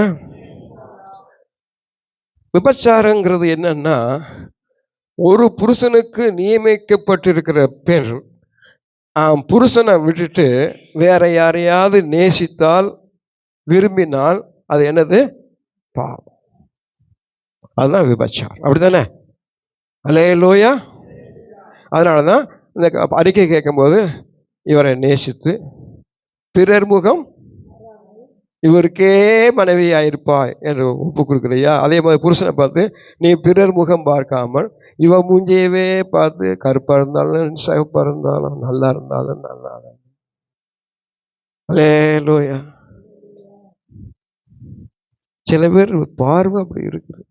விபச்சாரங்கிறது என்னன்னா, ஒரு புருஷனுக்கு நியமிக்கப்பட்டிருக்கிற பெண் புருஷனை விட்டுட்டு வேற யாரையாவது நேசித்தால், விரும்பினால் அது என்னது? பாவம். அதுதான் விபச்சாரம். அப்படித்தானே? அல்லேலூயா. அதனாலதான் இந்த அறிக்கை கேட்கும்போது இவரை நேசித்து பிறர் முகம் இவருக்கே மனைவியாயிருப்பாய் என்று ஒப்பு கொடுக்குறியா? அதே மாதிரி புருஷனை பார்த்து நீ பிறர் முகம் பார்க்காமல் இவ மூஞ்சியவே பார்த்து, கருப்பா இருந்தாலும் சிவப்பா இருந்தாலும் நல்லா இருந்தாலும் நல்லா. அல்லேலூயா. சில பேர் பார்வை அப்படி இருக்குது.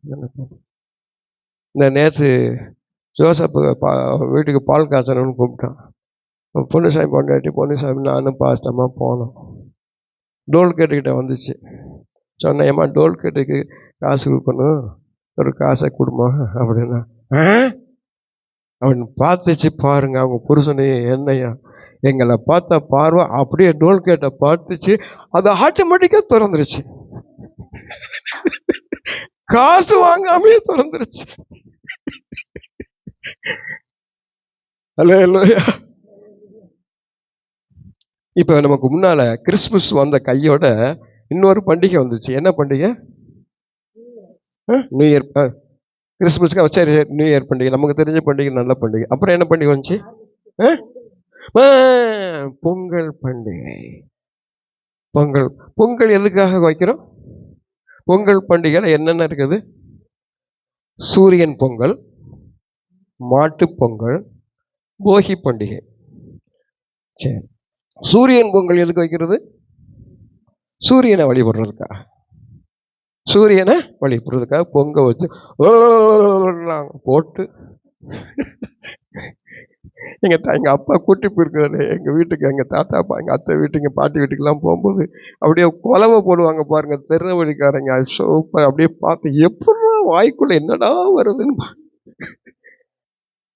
இந்த நேற்று ஜோசப்பு வீட்டுக்கு பால் காய்ச்சணும்னு கூப்பிட்டான். பொன்னுசாமி பொண்டாட்டி பொன்னுசாமி நானும் பாஸ்டமா போனோம். டோல் கேட்டுக்கிட்ட வந்துச்சு. சொன்னேன், ஏம்மா டோல் கேட்டுக்கு காசு கொடுக்கணும், ஒரு காசை கொடுமா அப்படின்னா. அவன் பார்த்துச்சு பாருங்க, அவங்க புருஷனையே என்னையா, எங்களை பார்த்த பார்வை அப்படியே டோல் கேட்ட பார்த்துச்சு, அது ஆட்டோமேட்டிக்கா திறந்துருச்சு. காசு வாங்காமையே திறந்துருச்சு. அல்லேலூயா. இப்ப நமக்கு முன்னால கிறிஸ்துமஸ் வந்த கையோட இன்னொரு பண்டிகை வந்துச்சு. என்ன பண்டிகை? New year. கிறிஸ்துமஸ்க்கு சரி நியூ இயர் பண்டிகை நமக்கு தெரிஞ்ச பண்டிகை, நல்ல பண்டிகை. அப்புறம் என்ன பண்டிகை வந்துச்சு? பொங்கல் பண்டிகை. பொங்கல். பொங்கல் எதுக்காக வைக்கிறோம்? பொங்கல் பண்டிகையில் என்னென்ன இருக்குது? சூரியன் பொங்கல், மாட்டு பொங்கல், போகி பண்டிகை. சரி, சூரியன் பொங்கல் எதுக்கு வைக்கிறது? சூரியனை வழிபடுறதுக்கா? சூரியனை வழிபடுறதுக்காக பொங்க வச்சு போட்டு எங்க அப்பா கூட்டி போயிருக்காரு எங்க வீட்டுக்கு, எங்க தாத்தா எங்க அத்தை வீட்டுக்கு, பாட்டி வீட்டுக்கெல்லாம் போகும்போது அப்படியே குலவை போடுவாங்க பாருங்க, தெரு வழிக்காரங்க. சூப்பர். அப்படியே பார்த்து எப்படா வாய்க்குள்ள என்னடா வருதுன்னு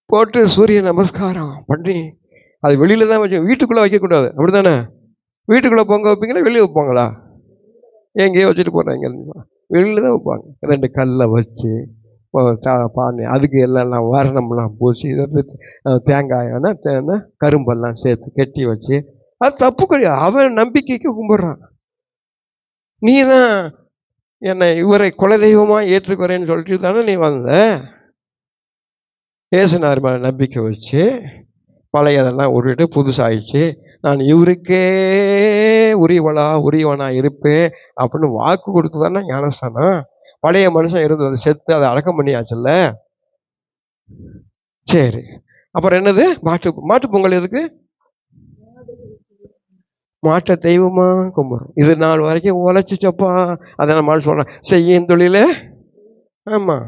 போட்டு சூரிய நமஸ்காரம் பண்ணி, அது வெளியில தான் வச்சு, வீட்டுக்குள்ள வைக்கக்கூடாது. அப்படித்தானே? வீட்டுக்குள்ள பொங்க வைப்பீங்களா வெளியே வைப்பாங்களா? எங்கேயோ வச்சுட்டு போறாங்க, வெளியில தான் வைப்பாங்க. 2 கல்லை வச்சு பானை, அதுக்கு எல்லாம் வாரணம்லாம் பூசி, தேங்காய் கரும்பெல்லாம் சேர்த்து கெட்டி வச்சு, அது தப்பு கிடையாது. அவன் நம்பிக்கைக்கு கும்பிடுறான். நீ தான் என்னை இவரை குலதெய்வமா ஏற்றுக்கிறேன்னு சொல்லிட்டு தானே நீ வந்த. ஏசுனார் மேல நம்பிக்கை வச்சு பழையதெல்லாம் உருட்டு புதுசாயிடுச்சு, நான் இவருக்கே உரியவனா இருப்பேன் அப்படின்னு வாக்கு கொடுத்து தானே ஞானஸ்தானம். பழைய மனுஷன் இருந்தது செத்து அதை அடக்கம் பண்ணியாச்சுல்ல. சரி, அப்புறம் என்னது? மாட்டு பொங்கல் எதுக்கு? மாட்டை தெய்வமா கும்பிடுறோம். இது நாள் வரைக்கும் உழைச்சிச்சப்பா, அதனால மாடு சொல்றேன் செய்யும் தொழில. ஆமா,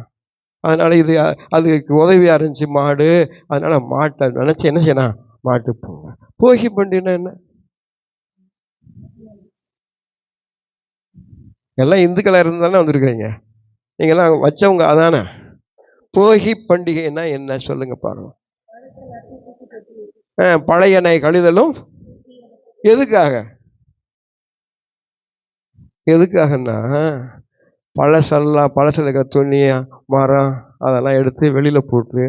அதனால இது அதுக்கு உதவியா இருந்துச்சு மாடு, அதனால மாட்டை நினைச்சு என்ன செய்யணும்? மாட்டு பொங்கல். போகி பண்டிகைன்னா என்ன? எல்லாம் இந்துக்களா இருந்தானே வந்திருக்கிறீங்க, நீங்கெல்லாம் வச்சவங்க அதானே. போகி பண்டிகைன்னா என்ன சொல்லுங்க பாருங்க. பழையனை கழிதலும். எதுக்காக? எதுக்காகன்னா பழசில் இருக்கிற துணி, மரம் அதெல்லாம் எடுத்து வெளியில போட்டு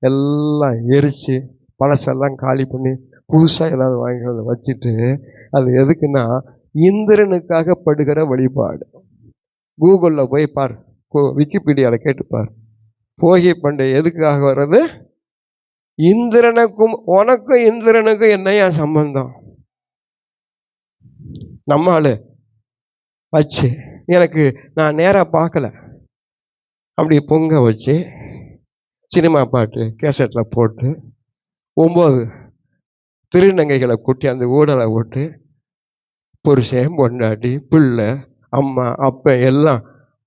எல்லாம் எரிச்சு பழசெல்லாம் காலி பண்ணி புதுசாக ஏதாவது வாங்கி வந்து வச்சுட்டு, அது எதுக்குன்னா இந்திரனுக்காக படுகிற வழிபாடு. கூகுளில் போய் பார், விக்கிபீடியாவில் கேட்டுப்பார். போகி பண்டிகை எதுக்காக வர்றது? இந்திரனுக்கும் உனக்கும் இந்திரனுக்கும் என்னையா சம்பந்தம்? நம்மால் வச்சு எனக்கு நான் நேராக பார்க்கல, அப்படி பொங்க வச்சு சினிமா பாட்டு கேசட்டில் போட்டு 9 திருநங்கைகளை கூட்டி அந்த ஊடலை போட்டு புருஷன் பொண்டாட்டி பிள்ளை அம்மா அப்பா எல்லாம்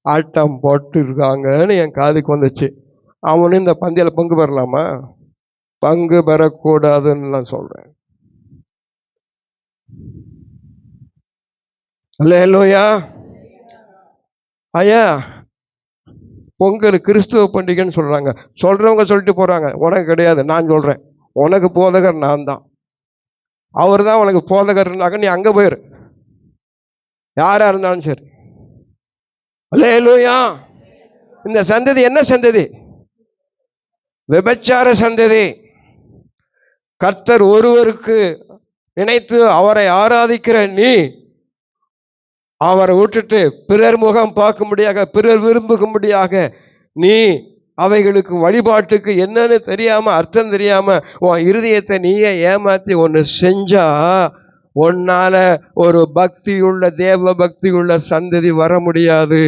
ஆட்டம் போட்டு இருக்காங்கன்னு என் காதுக்கு வந்துச்சு. அவனும் இந்த பந்தியில் பங்கு பெறலாமா? பங்கு பெறக்கூடாதுன்னு நான் சொல்றேன். அல்லேலூயா. ஐயா, பொங்கல் கிறிஸ்துவ பண்டிகைன்னு சொல்றாங்க. சொல்றவங்க சொல்லிட்டு போறாங்க, உனக்கு கிடையாது. நான் சொல்றேன், உனக்கு போதகர் நான் தான். அவர் தான் உனக்கு போதகர்னாக்க நீ அங்க போயிரு, யாரா இருந்தாலும் சரி. அல்லேலூயா. இந்த சந்ததி என்ன சந்ததி? விபச்சார சந்ததி. கர்த்தர் ஒருவருக்கு நினைத்து அவரை ஆராதிக்கிற நீ அவரை விட்டுட்டு பிறர் முகம் பார்க்கும்படியாக, பிறர் விரும்புகும்படியாக நீ அவைகளுக்கு வழிபாட்டுக்கு என்னன்னு தெரியாம, அர்த்தம் தெரியாம உன் இருதயத்தை நீயே ஏமாத்தி ஒன்று செஞ்சா உன்னால ஒரு பக்தியுள்ள, தேவ பக்தியுள்ள சந்ததி வர முடியாது.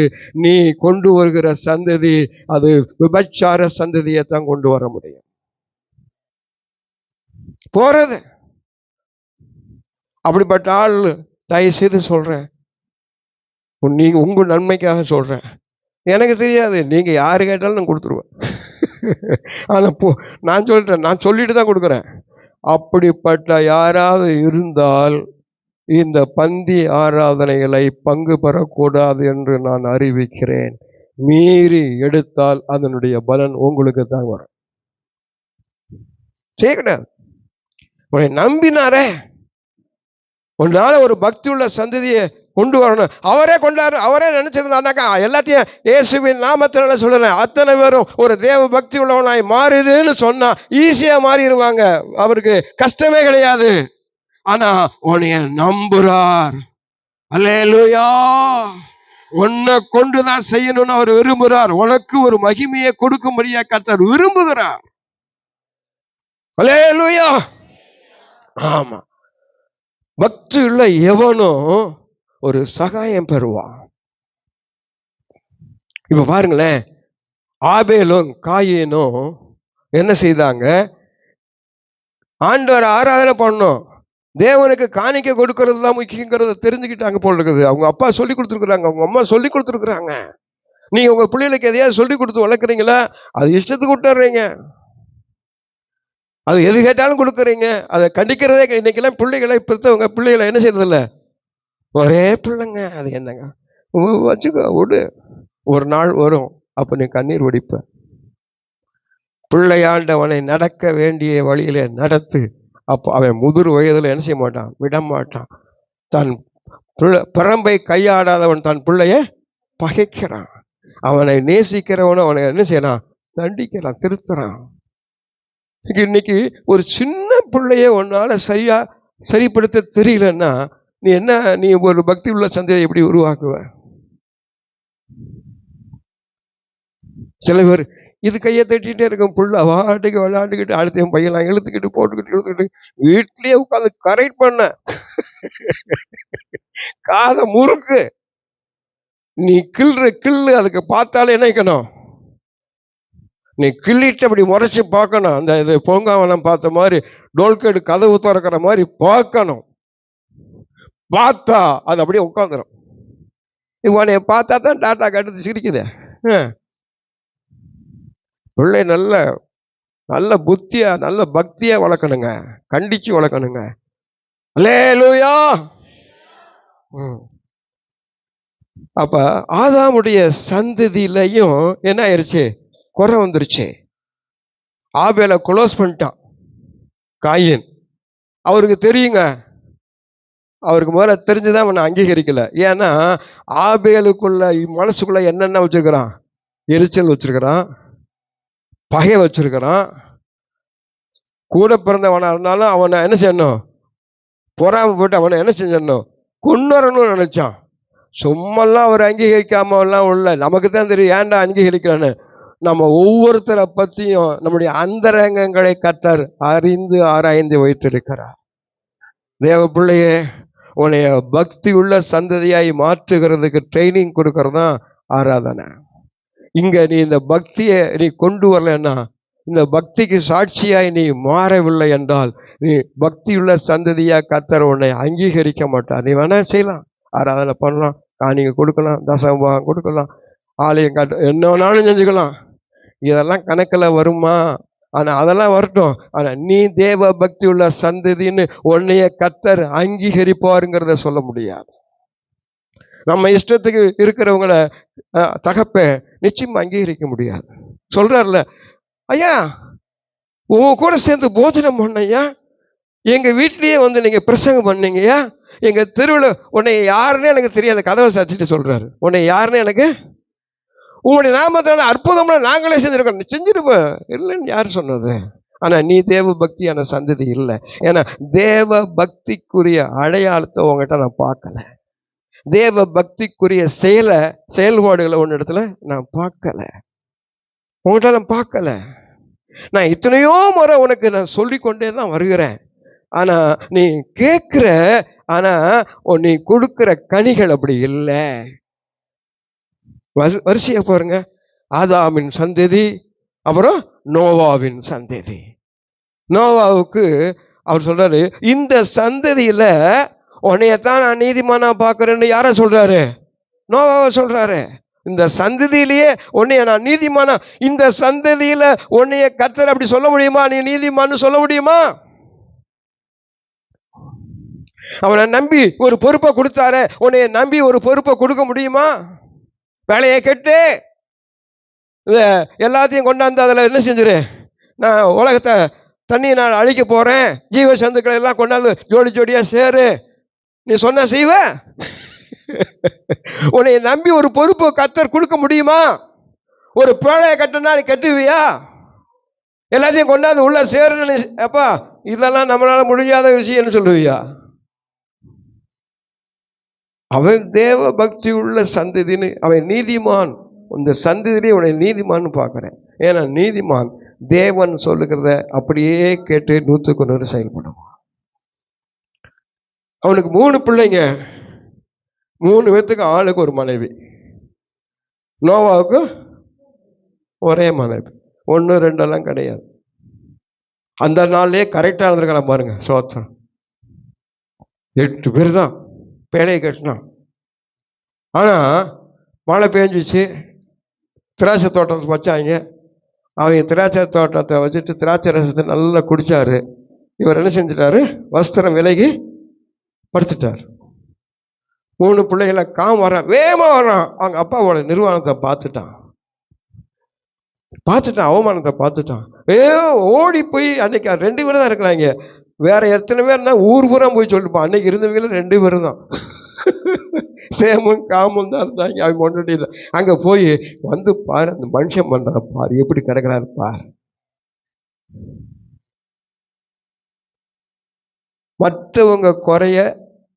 நீ கொண்டு வருகிற சந்ததி அது விபச்சார சந்ததியை தான் கொண்டு வர முடியும். போறது அப்படிப்பட்ட ஆள் தயவு செய்து சொல்றேன், நீங்க உங்க நன்மைக்காக சொல்றேன். எனக்கு தெரியாது, நீங்க யாரு கேட்டாலும் நான் கொடுத்துருவேன். ஆனா நான் சொல்றேன், நான் சொல்லிட்டு தான் கொடுக்குறேன். அப்படிப்பட்ட யாராவது இருந்தால் இந்த பந்தி ஆராதனைகளை பங்கு பெறக்கூடாது என்று நான் அறிவிக்கிறேன். மீறி எடுத்தால் அதனுடைய பலன் உங்களுக்கு தான் வரும். செய்யக்கூடாது. உன்னை நம்பினாரே, உன்னால ஒரு பக்தி உள்ள சந்ததியை கொண்டு வரணும். அவரே கொண்டாரு, அவரே நினைச்சிருந்தாக்கா எல்லாத்தையும் இயேசுவின் நாமத்தினால சொல்றேன், அத்தனை பேரும் ஒரு தேவ பக்தி உள்ளவனாய் மாறிடுன்னு சொன்னா ஈஸியா மாறிடுவாங்க. அவருக்கு கஷ்டமே கிடையாது. ஆனா உன்னைய நம்புறார். அல்லேலூயா. உன்னை கொண்டுதான் செய்யணும்னு அவர் விரும்புகிறார். உனக்கு ஒரு மகிமையை கொடுக்கும்படியா கர்த்தர் விரும்புகிறார். அல்லேலூயா. ஆமா, பக்தி உள்ள எவனும் ஒரு சகாயம் பெறுவான். இப்ப பாருங்களேன், ஆபேலும் காயீனும் என்ன செய்தாங்க? ஆண்டவர் ஆராதனை பண்ணணும், தேவனுக்கு காணிக்கை கொடுக்கறது தான் முக்கியங்கிறத தெரிஞ்சுக்கிட்டாங்க போல இருக்குது. அவங்க அப்பா சொல்லி கொடுத்துருக்குறாங்க, அவங்க அம்மா சொல்லி கொடுத்துருக்குறாங்க. நீங்க உங்க பிள்ளைகளுக்கு எதையாவது சொல்லி கொடுத்து வளர்க்குறீங்களா? அது இஷ்டத்துக்கு விட்டுறீங்க, அது எது கேட்டாலும் கொடுக்குறீங்க, அதை கண்டிக்கிறதே. இன்னைக்கெல்லாம் பிள்ளைகளை பெற்றவங்க பிள்ளைகளை என்ன செய்யறது இல்லை, ஒரே பிள்ளைங்க, அது என்னங்க வச்சுக்கோ விடு, ஒரு நாள் வரும் அப்ப நீ கண்ணீர் வடிப்ப. பிள்ளையாண்டவனை நடக்க வேண்டிய வழியில நடத்து. அப்போ அவன் முதிர் வயதுல என்ன செய்ய மாட்டான், விட மாட்டான். தன் பரம்பை கையாடாதவன் தன் பிள்ளைய பகைக்கிறான். அவனை நேசிக்கிறவனும் அவனை என்ன செய்யறான், தண்டிக்கிறான், திருத்துறான். இன்னைக்கு ஒரு சின்ன பிள்ளைய உன்னால சரிப்படுத்த தெரியலன்னா நீ ஒரு பக்தி உள்ள சந்தையை எப்படி உருவாக்குவ? சில பேர் இது கையை தட்டிகிட்டே இருக்கும், புள்ள வாட்டுக்கு விளையாண்டுக்கிட்டு அடுத்த பையெல்லாம் இழுத்துக்கிட்டு போட்டுக்கிட்டு வீட்லயே உட்காந்து கரெக்ட் பண்ண காத முறுக்கு. நீ கிள்ளு அதுக்கு பார்த்தாலே நினைக்கணும், நீ கிள்ளிட்டு அப்படி முறைச்சு பார்க்கணும். அந்த இது பொங்காவனம் பார்த்த மாதிரி டோல்கேடு கதவு திறக்கிற மாதிரி பார்க்கணும். பார்த்தா அது அப்படியே உட்காந்துரும். இவனைய பார்த்தா தான் டாட்டா கட்டுறது சிரிக்குது. பிள்ளை நல்ல நல்ல புத்தியா நல்ல பக்தியா வளர்க்கணுங்க, கண்டிச்சு வளர்க்கணுங்க. அல்லேலூயா. அப்ப ஆதாமுடைய சந்ததியிலையும் என்ன ஆயிடுச்சு, குறை வந்துருச்சு. ஆபேலை க்ளோஸ் பண்ணிட்டான் காயின். அவருக்கு தெரியுங்க, அவருக்கு முதல்ல தெரிஞ்சுதான் அவனை அங்கீகரிக்கல. ஏன்னா ஆபேலுக்குள்ள மனசுக்குள்ள என்னென்ன வச்சிருக்கிறான், எரிச்சல் வச்சிருக்கிறான், பகை வச்சிருக்கிறான். கூட பிறந்தவனா இருந்தாலும் அவனை என்ன செய்யணும், பொறாம போட்டு அவனை என்ன செஞ்சிடணும், கொண்டுறணும்னு நினைச்சான். சும்மெல்லாம் அவர் அங்கீகரிக்காம எல்லாம் உள்ள, நமக்கு தான் தெரியும் ஏன்டா அங்கீகரிக்கலான்னு. நம்ம ஒவ்வொருத்தரை பத்தியும் நம்முடைய அந்தரங்கங்களை கர்த்தர் அறிந்து ஆராய்ந்து வைத்திருக்கிறார். தேவ பிள்ளையே, உன்னைய பக்தி உள்ள சந்ததியாய் மாற்றுகிறதுக்கு ட்ரைனிங் கொடுக்கறதுதான் ஆராதனை. இங்க நீ இந்த பக்தியை நீ கொண்டு வரலன்னா, இந்த பக்திக்கு சாட்சியாய் நீ மாறவில்லை என்றால், நீ பக்தியுள்ள சந்ததியா கர்த்தர் உன்னை அங்கீகரிக்க மாட்டார். நீ வேணா செய்யலாம், ஆராதனை பண்ணலாம், காணிக்கை கொடுக்கலாம், தசமபாகம் கொடுக்கலாம், ஆலயம் காட்ட என்ன வேணாலும் செஞ்சுக்கலாம். இதெல்லாம் கணக்கில் வருமா? ஆனா அதெல்லாம் வரட்டும். ஆனா நீ தேவ பக்தி உள்ள சந்ததின்னு உன்னைய கர்த்தர் அங்கீகரிப்பாருங்கிறத சொல்ல முடியாது. நம்ம இஷ்டத்துக்கு இருக்கிறவங்கள தகப்ப நிச்சயமா அங்கீகரிக்க முடியாது. சொல்றாருல, ஐயா உங்க கூட சேர்ந்து போஜனம் பண்ணையா, எங்க வீட்லயே வந்து நீங்க பிரசங்கம் பண்ணீங்கய்யா, எங்க தெருவில் உன்னை யாருன்னு எனக்கு தெரியாது, கதவை சாத்திட்டு சொல்றாரு, உன்னை யாருன்னு எனக்கு, உங்களுடைய நாமத்தினால அற்புதம்னா நாங்களே செஞ்சிருக்கோம், செஞ்சிருப்போம் இல்லைன்னு யார் சொன்னது? ஆனா நீ தேவ பக்தியான சந்ததி இல்லை. ஏன்னா தேவ பக்திக்குரிய அடையாளத்தை உங்ககிட்ட நான் பார்க்கல, தேவ பக்திக்குரிய செயல்பாடுகளை ஒன்னு இடத்துல நான் பார்க்கல, உங்ககிட்ட நான் பார்க்கல. நான் இத்தனையோ முறை உனக்கு நான் சொல்லிக்கொண்டே தான் வருகிறேன். ஆனா நீ கேட்கிற, ஆனா நீ கொடுக்கிற கனிகள் அப்படி இல்லை. வரிசையா பாருங்க, ஆதாமின் சந்ததி, அப்புறம் நோவாவின் சந்ததி. நோவாவுக்கு அவர் சொல்றாரு, இந்த சந்ததியில உன்னையத்தான் நான் நீதிமானா பார்க்கிறேன்னு யார சொல்றாரு? நோவாவை சொல்றாரு, இந்த சந்ததியிலேயே உன்னைய நான் நீதிமானா, இந்த சந்ததியில உன்னைய கர்த்தர் அப்படி சொல்ல முடியுமா? நீ நீதிமான்னு சொல்ல முடியுமா? அவனை நம்பி ஒரு பொறுப்பை கொடுத்தாரு, உன்னைய நம்பி ஒரு பொறுப்பை கொடுக்க முடியுமா? வேலையை கெட்டு எல்லாத்தையும் கொண்டாந்து அதில் என்ன செஞ்சிரு, நான் உலகத்தை தண்ணியை நான் அழிக்க போறேன், ஜீவ சந்துக்களை எல்லாம் கொண்டாந்து ஜோடி ஜோடியா சேரு, நீ சொன்ன செய்வ? உன்னை நம்பி ஒரு பொறுப்பு கர்த்தர் கொடுக்க முடியுமா? ஒரு பேழையை கட்டினா நீ கட்டுவியா? எல்லாத்தையும் கொண்டாந்து உள்ள சேருன்னு அப்பா இதெல்லாம் நம்மளால முடியாத விஷயம்னு சொல்லுவியா? அவன் தேவ பக்தி உள்ள சந்ததின்னு, அவன் நீதிமான், இந்த சந்ததியிலே உன்னை நீதிமான்னு பார்க்கிறேன். ஏன்னா நீதிமான் தேவன் சொல்லுகிறத அப்படியே கேட்டு 100க்கு 100 செயல்படுவான். அவனுக்கு 3 பிள்ளைங்க, 3 பேத்துக்கு ஆளுக்கு ஒரு மனைவி. நோவாவுக்கு ஒரே மனைவி, 1 2 கிடையாது. அந்த நாள்லயே கரெக்டா இருந்திருக்கலாம் பாருங்க. சோத்திரம், 8 பேர் தான் பேழையை கட்டினான். ஆனா மழை பெஞ்சிச்சு, திராட்சை தோட்டத்தை வச்சாங்க. அவங்க திராட்சை தோட்டத்தை வச்சுட்டு திராட்சை ரசத்தை நல்லா குடிச்சாரு. இவர் என்ன செஞ்சிட்டாரு, வஸ்திரம் விலகி படுத்துட்டார். 3 பிள்ளைகளை வரான், வேகமா வரான். அவங்க அப்பாவோட நிர்வாணத்தை பார்த்துட்டான், அவமானத்தை பார்த்துட்டான். ஓடி போய், அன்னைக்கு 2 பேரும் தான் இருக்கிறாங்க. வேற எத்தனை பேர்னா ஊர் பூரா போய் சொல்லிப்பான். அன்னைக்கு இருந்தவங்க 2 பேரும் தான், சேமும் காமும் தான் இருந்தாங்க. அவங்க கொண்டுட்டு அங்க போய் வந்து பாரு, அந்த மனுஷன் பண்ற பாரு, எப்படி கிடக்கிறாரு பாரு. மற்றவங்க குறைய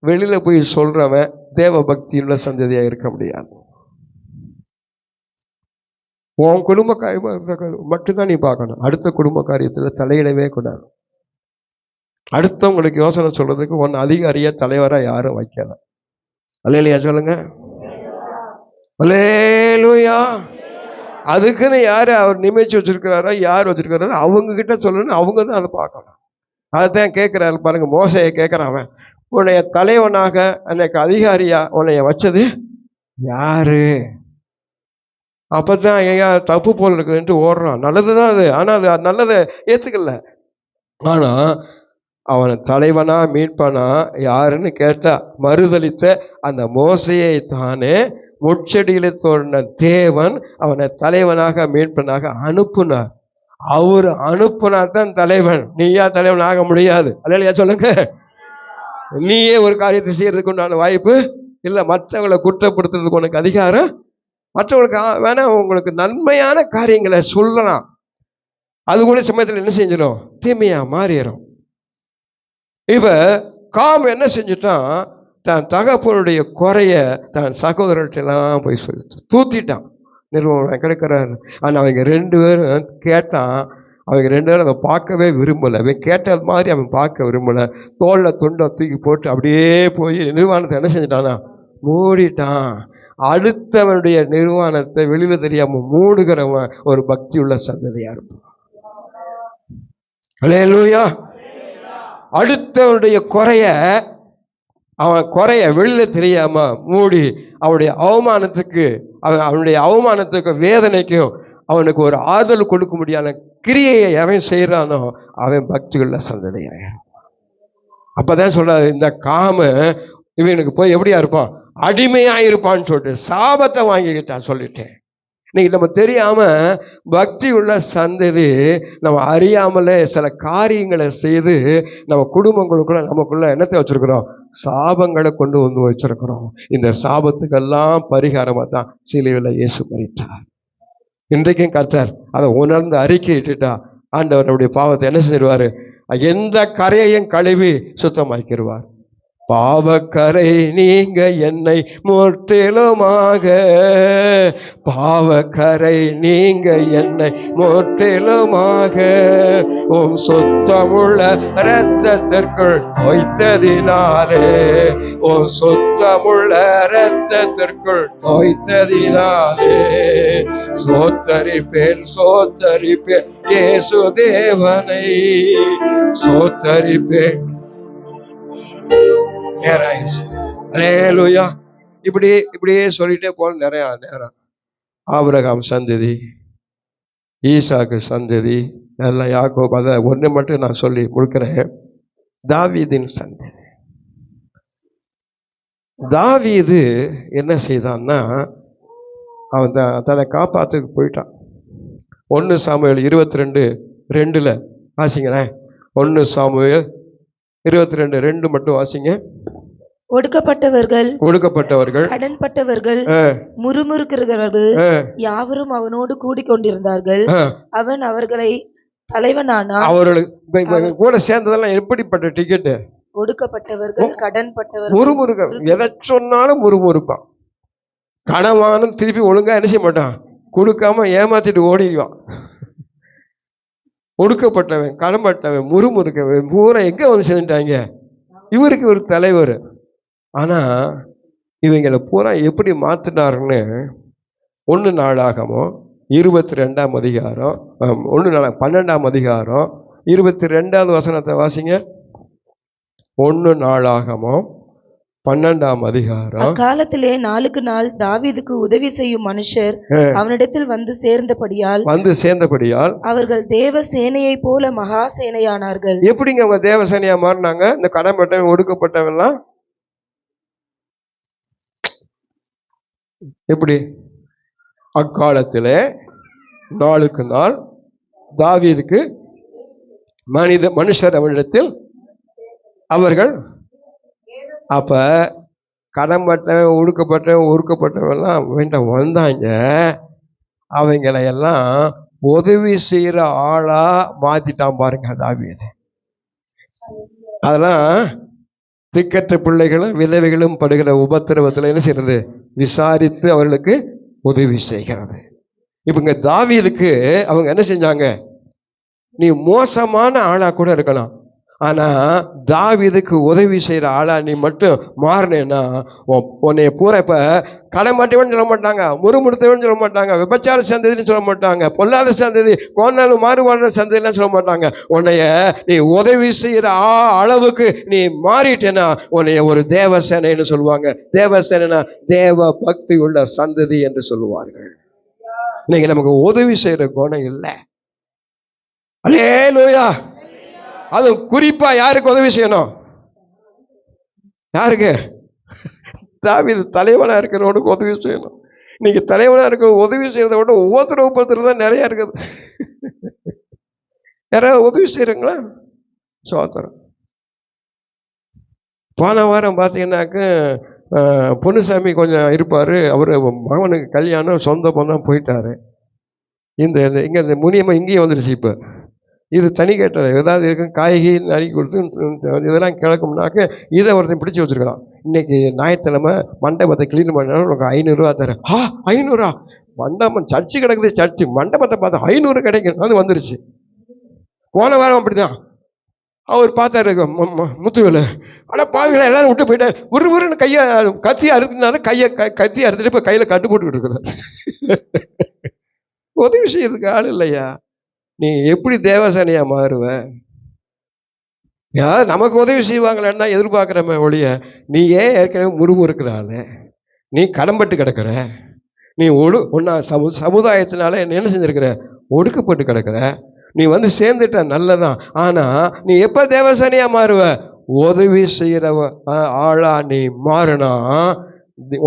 வெளியில போய் சொல்றவன் தேவ பக்தியுள்ள சந்ததியா இருக்க முடியாது. உன் குடும்ப காரியம் மட்டும்தான் நீ பார்க்கணும், அடுத்த குடும்ப காரியத்துல தலையிடவே கூடாது. அடுத்தவங்களுக்கு யோசனை சொல்றதுக்கு ஒன்னு அதிகாரியா தலைவரா யாரும் வைக்கல. அல்லேலூயா சொல்லுங்க. அல்லேலூயா. அதுக்குன்னு யாரு அவர் நியமிச்சு வச்சிருக்கிறாரோ, யார் வச்சிருக்கிறாரோ அவங்க கிட்ட சொல்லணும், அவங்க தான் அதை பார்க்கணும். அதைத்தான் கேட்கிறாரு பாருங்க, மோசையை கேட்கிறான். அவன் உன்னைய தலைவனாக அன்னைக்கு அதிகாரியா உன்னைய வச்சது யாரு? அப்பதான் ஐயா தப்பு போல் இருக்குதுன்ட்டு ஓடுறான். நல்லதுதான் அது, ஆனா அது நல்லதை ஏத்துக்கல. ஆனா அவனை தலைவனா மீட்பானா யாருன்னு கேட்டா, மறுதளித்த அந்த மோசையை தானே முட்செடியில தோன்றின தேவன் அவனை தலைவனாக மீட்பனாக அனுப்புனார். அவரு அனுப்புனா தான் தலைவன். நீயா தலைவன் ஆக முடியாது. அல்லேலூயா சொல்லுங்க. நீயே ஒரு காரியத்தை செய்யறதுக்கு உண்டான வாய்ப்பு இல்லை. மற்றவங்களை குற்றப்படுத்துறதுக்கு உனக்கு அதிகாரம், மற்றவங்களுக்கு வேணா உங்களுக்கு நன்மையான காரியங்களை சொல்லலாம், அது கூட சமயத்தில் என்ன செஞ்சிடும், தீமையா மாறிடும். இவ காம் என்ன செஞ்சுட்டான், தன் தகப்பனுடைய குறைய தன் சகோதரர்கிட்டலாம் போய் சொல்லி தூத்திட்டான். நிர்வாகம் கிடைக்கிறாரு. ஆனால் அவங்க 2 பேரும் கேட்டான். அவங்க 2 பேரும் அதை பார்க்கவே விரும்பலை. அவன் கேட்டது மாதிரி அவன் பார்க்க விரும்பலை. தோளில் துண்டை தூக்கி போட்டு அப்படியே போய் நிர்வாணத்தை என்ன செஞ்சிட்டானா, மூடிட்டான். அடுத்தவனுடைய நிர்வாணத்தை வெளியில தெரியாம மூடுகிறவன் ஒரு பக்தி உள்ள சந்ததியா இருப்பான். அல்லேலூயா. அடுத்தவனுடைய குறைய, அவன் குறைய வெளியில தெரியாம மூடி அவனுடைய அவமானத்துக்கு வேதனைக்கும் அவனுக்கு ஒரு ஆறுதல் கொடுக்க முடியாத கிரியையை அவன் செய்யறானோ அவன் பக்தியுள்ள சந்ததியாயிரும். அப்பதான் சொல்றாரு, இந்த காம இவனுக்கு போய் எப்படியா இருப்பான், அடிமையா இருப்பான்னு சொல்லிட்டு சாபத்தை வாங்கிக்கிட்டான். சொல்லிட்டேன், இன்னைக்கு நம்ம தெரியாம பக்தி உள்ள சந்ததி நம்ம அறியாமலே சில காரியங்களை செய்து நம்ம குடும்பங்களுக்குள்ள நமக்குள்ள என்னத்தை வச்சிருக்கிறோம், சாபங்களை கொண்டு வந்து வச்சிருக்கிறோம். இந்த சாபத்துக்கெல்லாம் பரிகாரமா தான் சிலுவையில் இயேசு மரித்தார். இன்றைக்கும் கர்த்தர் அதை உணர்ந்து அறிக்கையிட்டுட்டா ஆண்டவர் பாவத்தை என்ன செய்வாரு, எந்த கரையையும் கழுவி சுத்தமாக்கிடுவார். பாவக்கரை நீங்க என்னை முற்றிலுமாக, பாவக்கரை நீங்க என்னை முற்றிலுமாக உம் சுத்தமுள்ள இரத்தத்திற்குள் தோய்த்ததினாலே, உம் சுத்தமுள்ள இரத்தத்திற்குள் தோய்த்ததினாலே சோத்தரிப்பேன் சோத்தரிப்பேன் இயேசு தேவனை சோத்தரிப்பேன். அல்லேலூயா. இப்படியே சொல்லிட்டே போன நிறைய நேரம். ஆபிரகாம் சந்ததி, ஈசாக்கு சந்ததி, எல்லாம் யாக்கோபு. அதை ஒன்று மட்டும் நான் சொல்லி முடிக்கிறேன். தாவீதின் சந்ததி. தாவீது என்ன செய்தான்னா, அவன் தன்னை காப்பாத்துக்கு போயிட்டான். 1 சாமுவேல் 22:2 வாசிங்களேன். 1 சாமுவேல் 22:2 மட்டும் வாசிங்க. ஒடுக்கப்பட்டவர்கள், கடன்பட்டவர்கள், முறுமுறுக்கிறவர்கள் யாவரும் அவனோடு கூடிக்கொண்டிருந்தார்கள். அவன் அவர்களை தலைவனானான். அவர்களுக்கு கூட சேர்ந்ததெல்லாம் எப்படிப்பட்ட டிக்கெட்டு? ஒடுக்கப்பட்டவர்கள், கடன்பட்டவர்கள், முறுமுறுக்க. எதை சொன்னாலும் முறுமுறுப்பான். கனவானும் திருப்பி ஒழுங்கா என்ன செய்ய மாட்டான், கொடுக்காம ஏமாத்திட்டு ஓடிடுவான். ஒடுக்கப்பட்டவன், கடன்பட்டவன், முறுமுறுக்கவன் பூரா எங்க வந்து சேர்ந்துட்டாங்க. இவருக்கு ஒரு தலைவர். ஆனா இவங்களை பூரா எப்படி மாத்தினாருன்னு 1 நாளாகமோ 22ஆம் அதிகாரம் 12ஆம் அதிகாரம் 22வது வசனத்தை வாசிங்க. 1 நாளாகமோ 12ஆம் அதிகாரம். அக்காலத்திலே நாளுக்கு நாள் தாவீதுக்கு உதவி செய்யும் மனுஷர் அவனிடத்தில் வந்து சேர்ந்தபடியால் அவர்கள் தேவ சேனையை போல மகா சேனையானார்கள். எப்படிங்க அவங்க தேவ சேனையா மாறினாங்க? இந்த கடன்பட்டவன், ஒடுக்கப்பட்டவன்லாம் எப்படி? அக்காலத்திலே நாளுக்கு நாள் தாவீதுக்கு மனுஷர் அவனிடத்தில் அவர்கள். அப்ப கடன்பட்டவன், ஒடுக்கப்பட்டவன், ஒடுக்கப்பட்டவெல்லாம் வேண்டாம் வந்தாங்க. அவங்களை எல்லாம் உதவி செய்யற ஆளா மாத்திட்டான் பாருங்க தாவீது. அதெல்லாம் திக்கற்ற பிள்ளைகளும் விதவைகளும் படுகிற உபத்திரவத்தில் என்ன செய்யறது? விசாரித்து அவர்களுக்கு உதவி செய்கிறது. இப்ப இங்க தாவீதுக்கு அவங்க என்ன செஞ்சாங்க? நீ மோசமான ஆளா கூட இருக்கலாம், ஆனா தாவீதுக்கு உதவி செய்யற ஆளா நீ மட்டும் மாறினேன்னா உன்னைய பூரா இப்ப கடமாட்டவன் சொல்ல மாட்டாங்க, முறுமுறுத்தவன் சொல்ல மாட்டாங்க, விபச்சார சந்ததின்னு சொல்ல மாட்டாங்க, பொல்லாத சந்ததி, கோணாலும் மாறுபாடு சந்ததிலாம் சொல்ல மாட்டாங்க. உன்னைய நீ உதவி செய்யற அளவுக்கு நீ மாறிட்டேன்னா உன்னைய ஒரு தேவசேனைன்னு சொல்லுவாங்க. தேவசேனா தேவ பக்தி உள்ள சந்ததி என்று சொல்லுவார்கள். இன்னைக்கு நமக்கு உதவி செய்யற குணம் இல்லை. அல்லேலூயா. அது குறிப்பா யாருக்கு உதவி செய்யணும்? யாருக்கு? தாவீது தலைவனா இருக்கிறவனுக்கு உதவி செய்யணும். இன்னைக்கு தலைவனா இருக்க உதவி செய்யறத விட உபத்திரவப்படுத்துறது தான் நிறைய இருக்குது. யாராவது உதவி செய்யறீங்களா? சோத்திரம். போன வாரம் பார்த்தீங்கன்னாக்க பொன்னுசாமி கொஞ்சம் இருப்பாரு. அவரு மகனுக்கு கல்யாணம், சொந்த பந்தம் போயிட்டாரு. இங்க இந்த முனியம்மா இங்கேயே வந்துருச்சு. இப்ப இது தனி கேட்டது ஏதாவது இருக்கும், காய்கறி நறுக்கி கொடுத்து இதெல்லாம் கிழக்கும்னாக்க இதை ஒருத்தன் பிடிச்சி வச்சிருக்கலாம். இன்னைக்கு ஞாயிற்றுக்கிழமை மண்டபத்தை கிளீன் பண்ணாலும் உனக்கு 500 ரூபா தரேன். 500? மண்டபம் சர்ச்சு கிடக்குது, சர்ச்சு மண்டபத்தை பார்த்தா 500 கிடைக்கும். அது வந்துருச்சு. போன வாரம் அப்படிதான். அவர் பார்த்தாரு முத்துவேலு, ஆனால் பாவிகளை எல்லாரும் விட்டு போயிட்டார். உருன்னு கையை கத்தி அறுத்துனாரு. கத்தி அறுத்துட்டு இப்போ கையில் கட்டு போட்டுக்கிட்டு இருக்கிறார். உதவி செய்யறதுக்கு ஆள் இல்லையா? நீ எப்படி தேவசேனையா மாறுவ? யார் நமக்கு உதவி செய்வாங்களேன்னு தான் எதிர்பார்க்குறமே ஒழிய, நீ ஏன் ஏற்கனவே முறுமுறுக்கிறாள், நீ கடன்பட்டு கிடக்கிற, நீ ஒன்னா சமுதாயத்தினால என்ன செஞ்சிருக்கிற? ஒடுக்கப்பட்டு கிடக்கிற. நீ வந்து சேர்ந்துட்ட நல்லதான், ஆனா நீ எப்ப தேவசேனையா மாறுவ? உதவி செய்யற ஆளா நீ மாறினா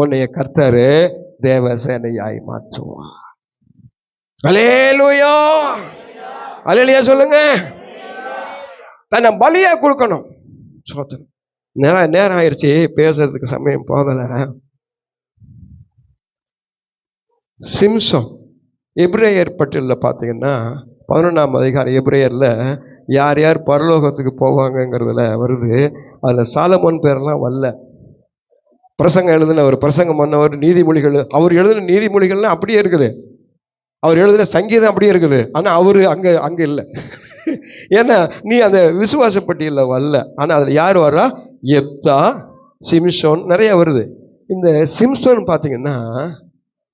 உன்னைய கர்த்தரு தேவசேனையாய் மாற்றுவான். அல்லேலூயா, அல்லேலூயா சொல்லுங்க. தன்னை பலியா கொடுக்கணும். நேரம் ஆயிடுச்சு, பேசுறதுக்கு சமயம் போதல. சிம்சோன் எபிரேயர் பட்டியலில் பார்த்தீங்கன்னா 11ஆம் அதிகாரம் எபிரேயர்ல யார் யார் பரலோகத்துக்கு போவாங்கங்கிறதுல வருது. அதில் சாலமோன் பேரெல்லாம் வரல. பிரசங்கம் எழுதினவர், பிரசங்கம் பண்ணவர், நீதிமொழிகள், அவர் எழுதின நீதிமொழிகள்லாம் அப்படியே இருக்குது. அவர் எழுதின சங்கீதம் அப்படியே இருக்குது. ஆனா அவரு அங்க இல்லை. ஏன்னா நீ அந்த விசுவாச பட்டியலில் வரல. ஆனா அதுல யார் வர்றா? எப்தா, சிம்சோன் நிறைய வருது. இந்த சிம்சோன் பார்த்தீங்கன்னா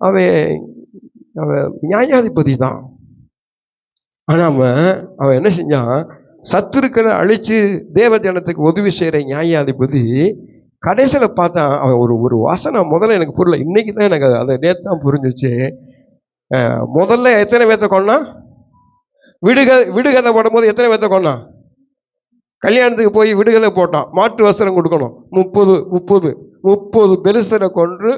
அவன் நியாயாதிபதி தான். ஆனா அவன் என்ன செஞ்சான்? சத்துருக்களை அழிச்சு தேவ ஜனத்துக்கு உதவி செய்யற நியாயாதிபதி கடைசியில பார்த்தா அவன் ஒரு ஒரு வசனம் முதல்ல எனக்கு புரியல, இன்னைக்கு தான் எனக்கு அதை நேற்று தான் புரிஞ்சிச்சு. முதல்ல எத்தனை பேர்த்த கொன்னா? விடுகதை போடும்போது எத்தனை பேர்த்த கொன்னா? கல்யாணத்துக்கு போய் விடுகதை போட்டான், மாற்று வஸ்திரம் கொடுக்கணும், 30 பெலிஸ்தரை கொன்று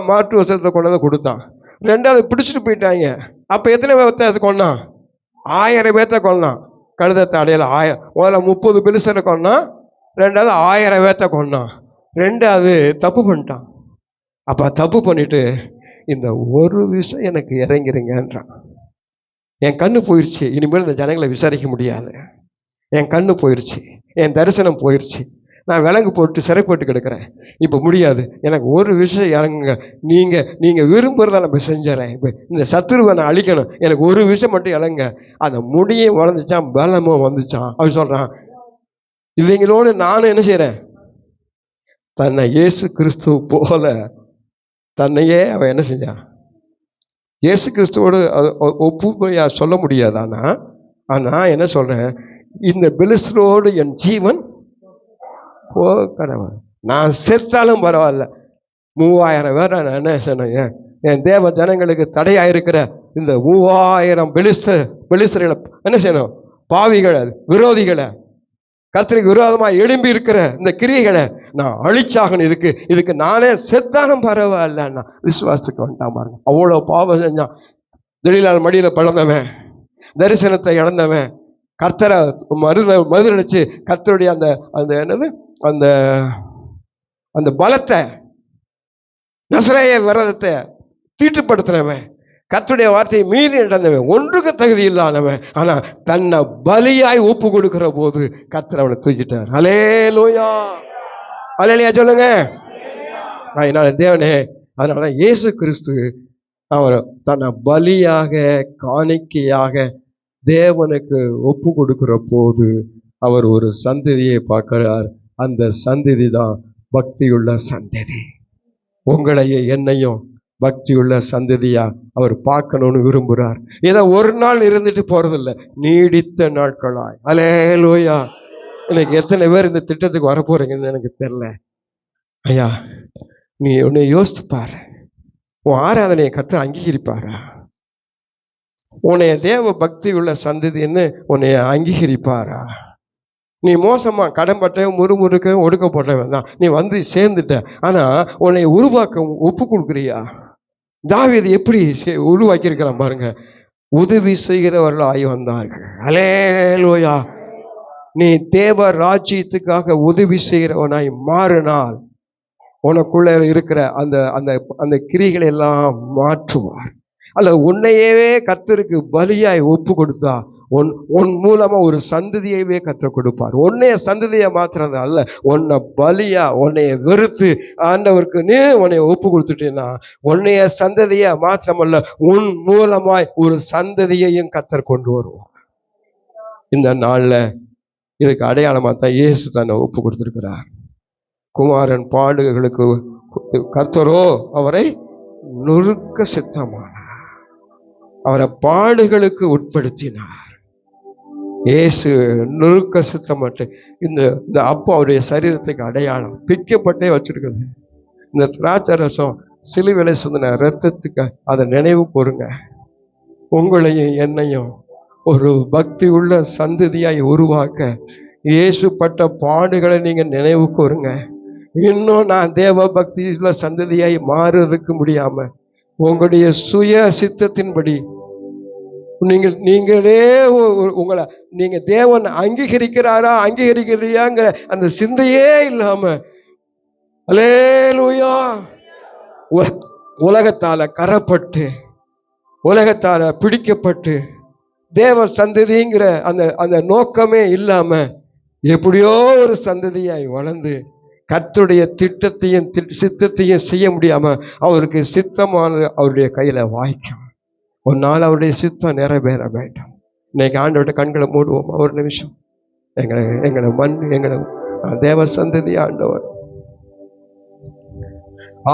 மாற்று வஸ்திரத்தை கொண்டதை கொடுத்தான். ரெண்டாவது பிடிச்சிட்டு போயிட்டாங்க. அப்ப எத்தனை பேர்த்த கொன்னான்? 1000 பேர்த்த கொன்னான். கழுதத்தை அடையல. முதல்ல 30 பெலிஸ்தரை கொன்னான், ரெண்டாவது 1000 பேர்த்த கொன்னான். ரெண்டாவது தப்பு பண்ணிட்டான். அப்ப தப்பு பண்ணிட்டு இந்த ஒரு விஷயம் எனக்கு இறங்கிருங்கன்றான். என் கண்ணு போயிடுச்சு, இனிமேல் இந்த ஜனங்களை விசாரிக்க முடியாது. என் கண்ணு போயிடுச்சு, என் தரிசனம் போயிடுச்சு, நான் விலங்கு போட்டு சிறை போட்டு கிடக்கிறேன், இப்போ முடியாது, எனக்கு ஒரு விஷயம் இறங்குங்க, நீங்கள் விரும்புகிறத நம்ம செஞ்சுறேன், இப்போ இந்த சத்துருவை நான் அழிக்கணும், எனக்கு ஒரு விஷயம் மட்டும் இறங்க. அந்த முடியும் வளர்ந்துச்சான், பலமும் வந்துச்சான். அவன் சொல்கிறான், இவங்களோடு நானும் என்ன செய்கிறேன்? தன்னை இயேசு கிறிஸ்துவ போல தன்னையே அவன் என்ன செஞ்சான்? இயேசு கிறிஸ்துவோடு ஒப்புமையாக சொல்ல முடியாதானா? ஆனால் என்ன சொல்கிறேன், இந்த பெலிஸ்தரோடு என் ஜீவன் கடவுள், நான் செத்தாலும் பரவாயில்ல, 3000 பேர் நான் என்ன சொன்னேன், என் தேவ ஜனங்களுக்கு தடையாயிருக்கிற இந்த 3000 பெலிஸ்தர்களை என்ன செய்யணும்? பாவிகளை, விரோதிகளை, கர்த்தருக்கு விரோதமாக எழும்பி இருக்கிற இந்த கிரியைகளை நான் அழிச்சாகணும். இதுக்கு நானே செத்தாலும் பரவாயில்லன்னா விசுவாசத்துக்கு வந்துட்டான் பாருங்க. அவ்வளோ பாவம் செஞ்சான். தெளிலால் மடியில் பழந்தவன், தரிசனத்தை இழந்தவன், கர்த்தரை மறுதளிச்சு கர்த்தருடைய அந்த அந்த என்னது அந்த அந்த பலத்தை, நசரேய விரதத்தை தீட்டுப்படுத்தினவன், கர்த்தருடைய வார்த்தையை மீறி நடந்தவன், ஒன்றுக்கு தகுதி இல்லாதவன், ஆனா தன்னை பலியாய் ஒப்பு கொடுக்கிற போது கர்த்தர் அவனை தூக்கிட்டார். அல்லேலூயா, அல்லேலூயா சொல்லுங்க. அதனால தேவனே, அதனால இயேசு கிறிஸ்து அவர் தன்னை பலியாக காணிக்கையாக தேவனுக்கு ஒப்பு கொடுக்கிற போது அவர் ஒரு சந்ததியை பார்க்கிறார். அந்த சந்ததி தான் பக்தியுள்ள சந்ததி. உங்களையும் என்னையும் பக்தியுள்ள சந்ததியா அவர் பார்க்கணும்னு விரும்புகிறார். ஏதோ ஒரு நாள் இருந்துட்டு போறதில்லை, நீடித்த நாட்களாய். அல்லேலூயா. எனக்கு எத்தனை பேர் இந்த திட்டத்துக்கு வரப்போறீங்கன்னு எனக்கு தெரியல. ஐயா, நீ உன்னை யோசித்து பாரு, உன் ஆராதனையை கர்த்தர் அங்கீகரிப்பாரா? உன்னைய தேவ பக்தி உள்ள சந்ததின்னு உன்னைய அங்கீகரிப்பாரா? நீ மோசமா கடன்பட்ட முறுமுறுக்க ஒடுக்கப்பட்டவன் தான், நீ வந்து சேர்ந்துட்ட. ஆனா உன்னை உருவாக்க ஒப்பு கொடுக்குறியா? தாவீது எப்படி உருவாக்கி இருக்கிறான் பாருங்க. உதவி செய்கிறவர்கள் ஆகி வந்தார்கள். அல்லேலூயா. நீ தேவ ராஜ்யத்துக்காக உதவி செய்கிறவனாய் மாறினால் உனக்குள்ள இருக்கிற அந்த அந்த அந்த கிரிகளை எல்லாம் மாற்றுவார். அல்ல, உன்னையவே கர்த்தருக்கு பலியாய் ஒப்பு கொடுத்தா உன் மூலமா ஒரு சந்ததியவே கர்த்தர் கொடுப்பார். உன்னைய சந்ததியை மாத்துறது அல்ல, உன்னை பலியா, உன்னைய வெறுத்து ஆண்டவருக்கு நீ உன்னைய ஒப்பு கொடுத்துட்டீன்னா உன்னைய சந்ததியை மாத்திரமல்ல, உன் மூலமாய் ஒரு சந்ததியையும் கர்த்தர் கொண்டு வருவார். இந்த நாள்ல இதுக்கு அடையாளமா தான் இயேசு தன்னை ஒப்பு கொடுத்திருக்கிறார். குமாரன் பாடுகளுக்கு கர்த்தரோ அவரை நொறுக்க சித்தமானார், அவரை பாடுகளுக்கு உட்படுத்தினார். இயேசு நொறுக்க சித்தமாட்டு இந்த அப்போ அவருடைய சரீரத்துக்கு அடையாளம் பிக்கப்பட்டே வச்சிருக்குது. இந்த திராட்சை ரசம் சிலுவையில சிந்தின ரத்தத்துக்கு அதை நினைவு கூறுங்க. உங்களையும் என்னையும் ஒரு பக்தி உள்ள சந்ததியாய் உருவாக்க இயேசு பட்ட பாடுகளை நீங்க நினைவு கூறுங்க. இன்னும் நான் தேவ பக்தி உள்ள சந்ததியாய் மாறுறதுக்கு முடியாம உங்களுடைய சுய சித்தத்தின்படி நீங்களே உங்களை நீங்க தேவன் அங்கீகரிக்கிறாரா அங்கீகரிக்கிறியாங்கிற அந்த சிந்தையே இல்லாம, அல்லேலூயா, உலகத்தால கரப்பட்டு உலகத்தால பிடிக்கப்பட்டு தேவ சந்ததிங்கிற அந்த அந்த நோக்கமே இல்லாம எப்படியோ ஒரு சந்ததியாய் வளர்ந்து கர்த்தருடைய திட்டத்தையும் சித்தத்தையும் செய்ய முடியாம அவருக்கு சித்தமானது அவருடைய கையில வாய்க்கும். ஒரு நாள் அவருடைய சித்தம் நிறைவேற வேண்டும். இன்னைக்கு ஆண்டவருடைய கண்களை மூடுவோம் ஒரு நிமிஷம். எங்களை தேவ சந்ததி ஆண்டவர்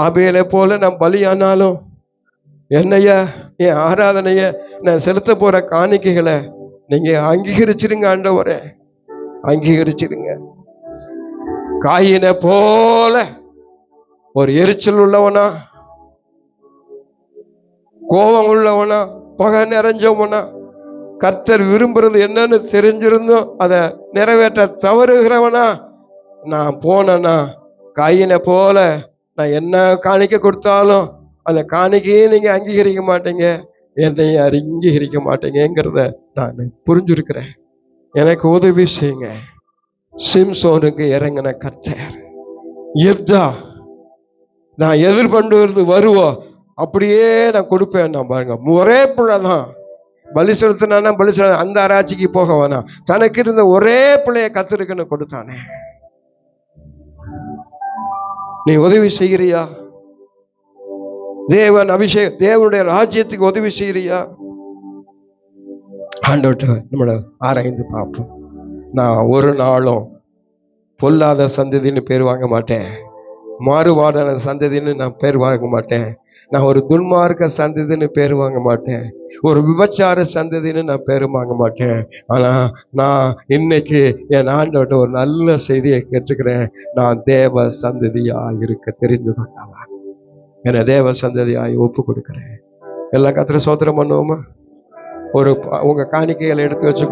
ஆபேலை போல நான் பலியானாலும் என்னைய என் ஆராதனைய நான் செலுத்த போற காணிக்கைகளை நீங்க அங்கீகரிச்சிருங்க ஆண்டவரே, அங்கீகரிச்சிருங்க. காயினை போல ஒரு எரிச்சல் உள்ளவனா, கோபம் உள்ளவனா, பகை நிறைஞ்சவனா, கர்த்தர் விரும்புறது என்னன்னு தெரிஞ்சிருந்தும் அதை நிறைவேற்ற தவறுகிறவனா நான் போனேன்னா, காயினை போல நான் என்ன காணிக்க கொடுத்தாலும் அந்த காணிக்கையே நீங்க அங்கீகரிக்க மாட்டீங்க, என்னைய அங்கீகரிக்க மாட்டீங்கிறத நான் புரிஞ்சிருக்கிறேன். எனக்கு உதவி செய்யுங்க. சிம்சோனுக்கு இறங்கின கர்த்தர், யெப்தா நான் எதிர்கொண்டு வருவோம் அப்படியே நான் கொடுப்பேன். நான் பாருங்க, ஒரே பிள்ளைதான் பலி செலுத்தினா, பலி செலுத்த அந்த ஆராய்ச்சிக்கு போக வேணாம், தனக்கு இருந்த ஒரே பிள்ளைய கர்த்தருக்குன்னு கொடுத்தானே. நீ உதவி செய்கிறியா? தேவனுடைய ராஜ்யத்துக்கு உதவி செய்கிறியா? ஆண்டவர்கிட்ட நம்மள ஆராய்ந்து பார்ப்போம். நான் ஒரு நாளும் பொல்லாத சந்ததின்னு பேர் வாங்க மாட்டேன், மாறுபாடான சந்ததின்னு நான் பேர் வாங்க மாட்டேன், நான் ஒரு துன்மார்க்க சந்ததின்னு பேர் வாங்க மாட்டேன், ஒரு விபச்சார சந்ததின்னு நான் பேர் வாங்க மாட்டேன். ஆனா நான் இன்னைக்கு என் ஆண்டவர்கிட்ட ஒரு நல்ல செய்தியை கேட்டுக்கிறேன். நான் தேவ சந்ததியா இருக்க தெரிந்து கொண்டவன், என்னை தேவ சந்ததியாய் ஒப்பு கொடுக்கிறேன். எல்லா கர்த்தரை ஸ்தோத்திரம் பண்ணுவோமா? உங்க காணிக்கைகளை எடுத்து வச்சு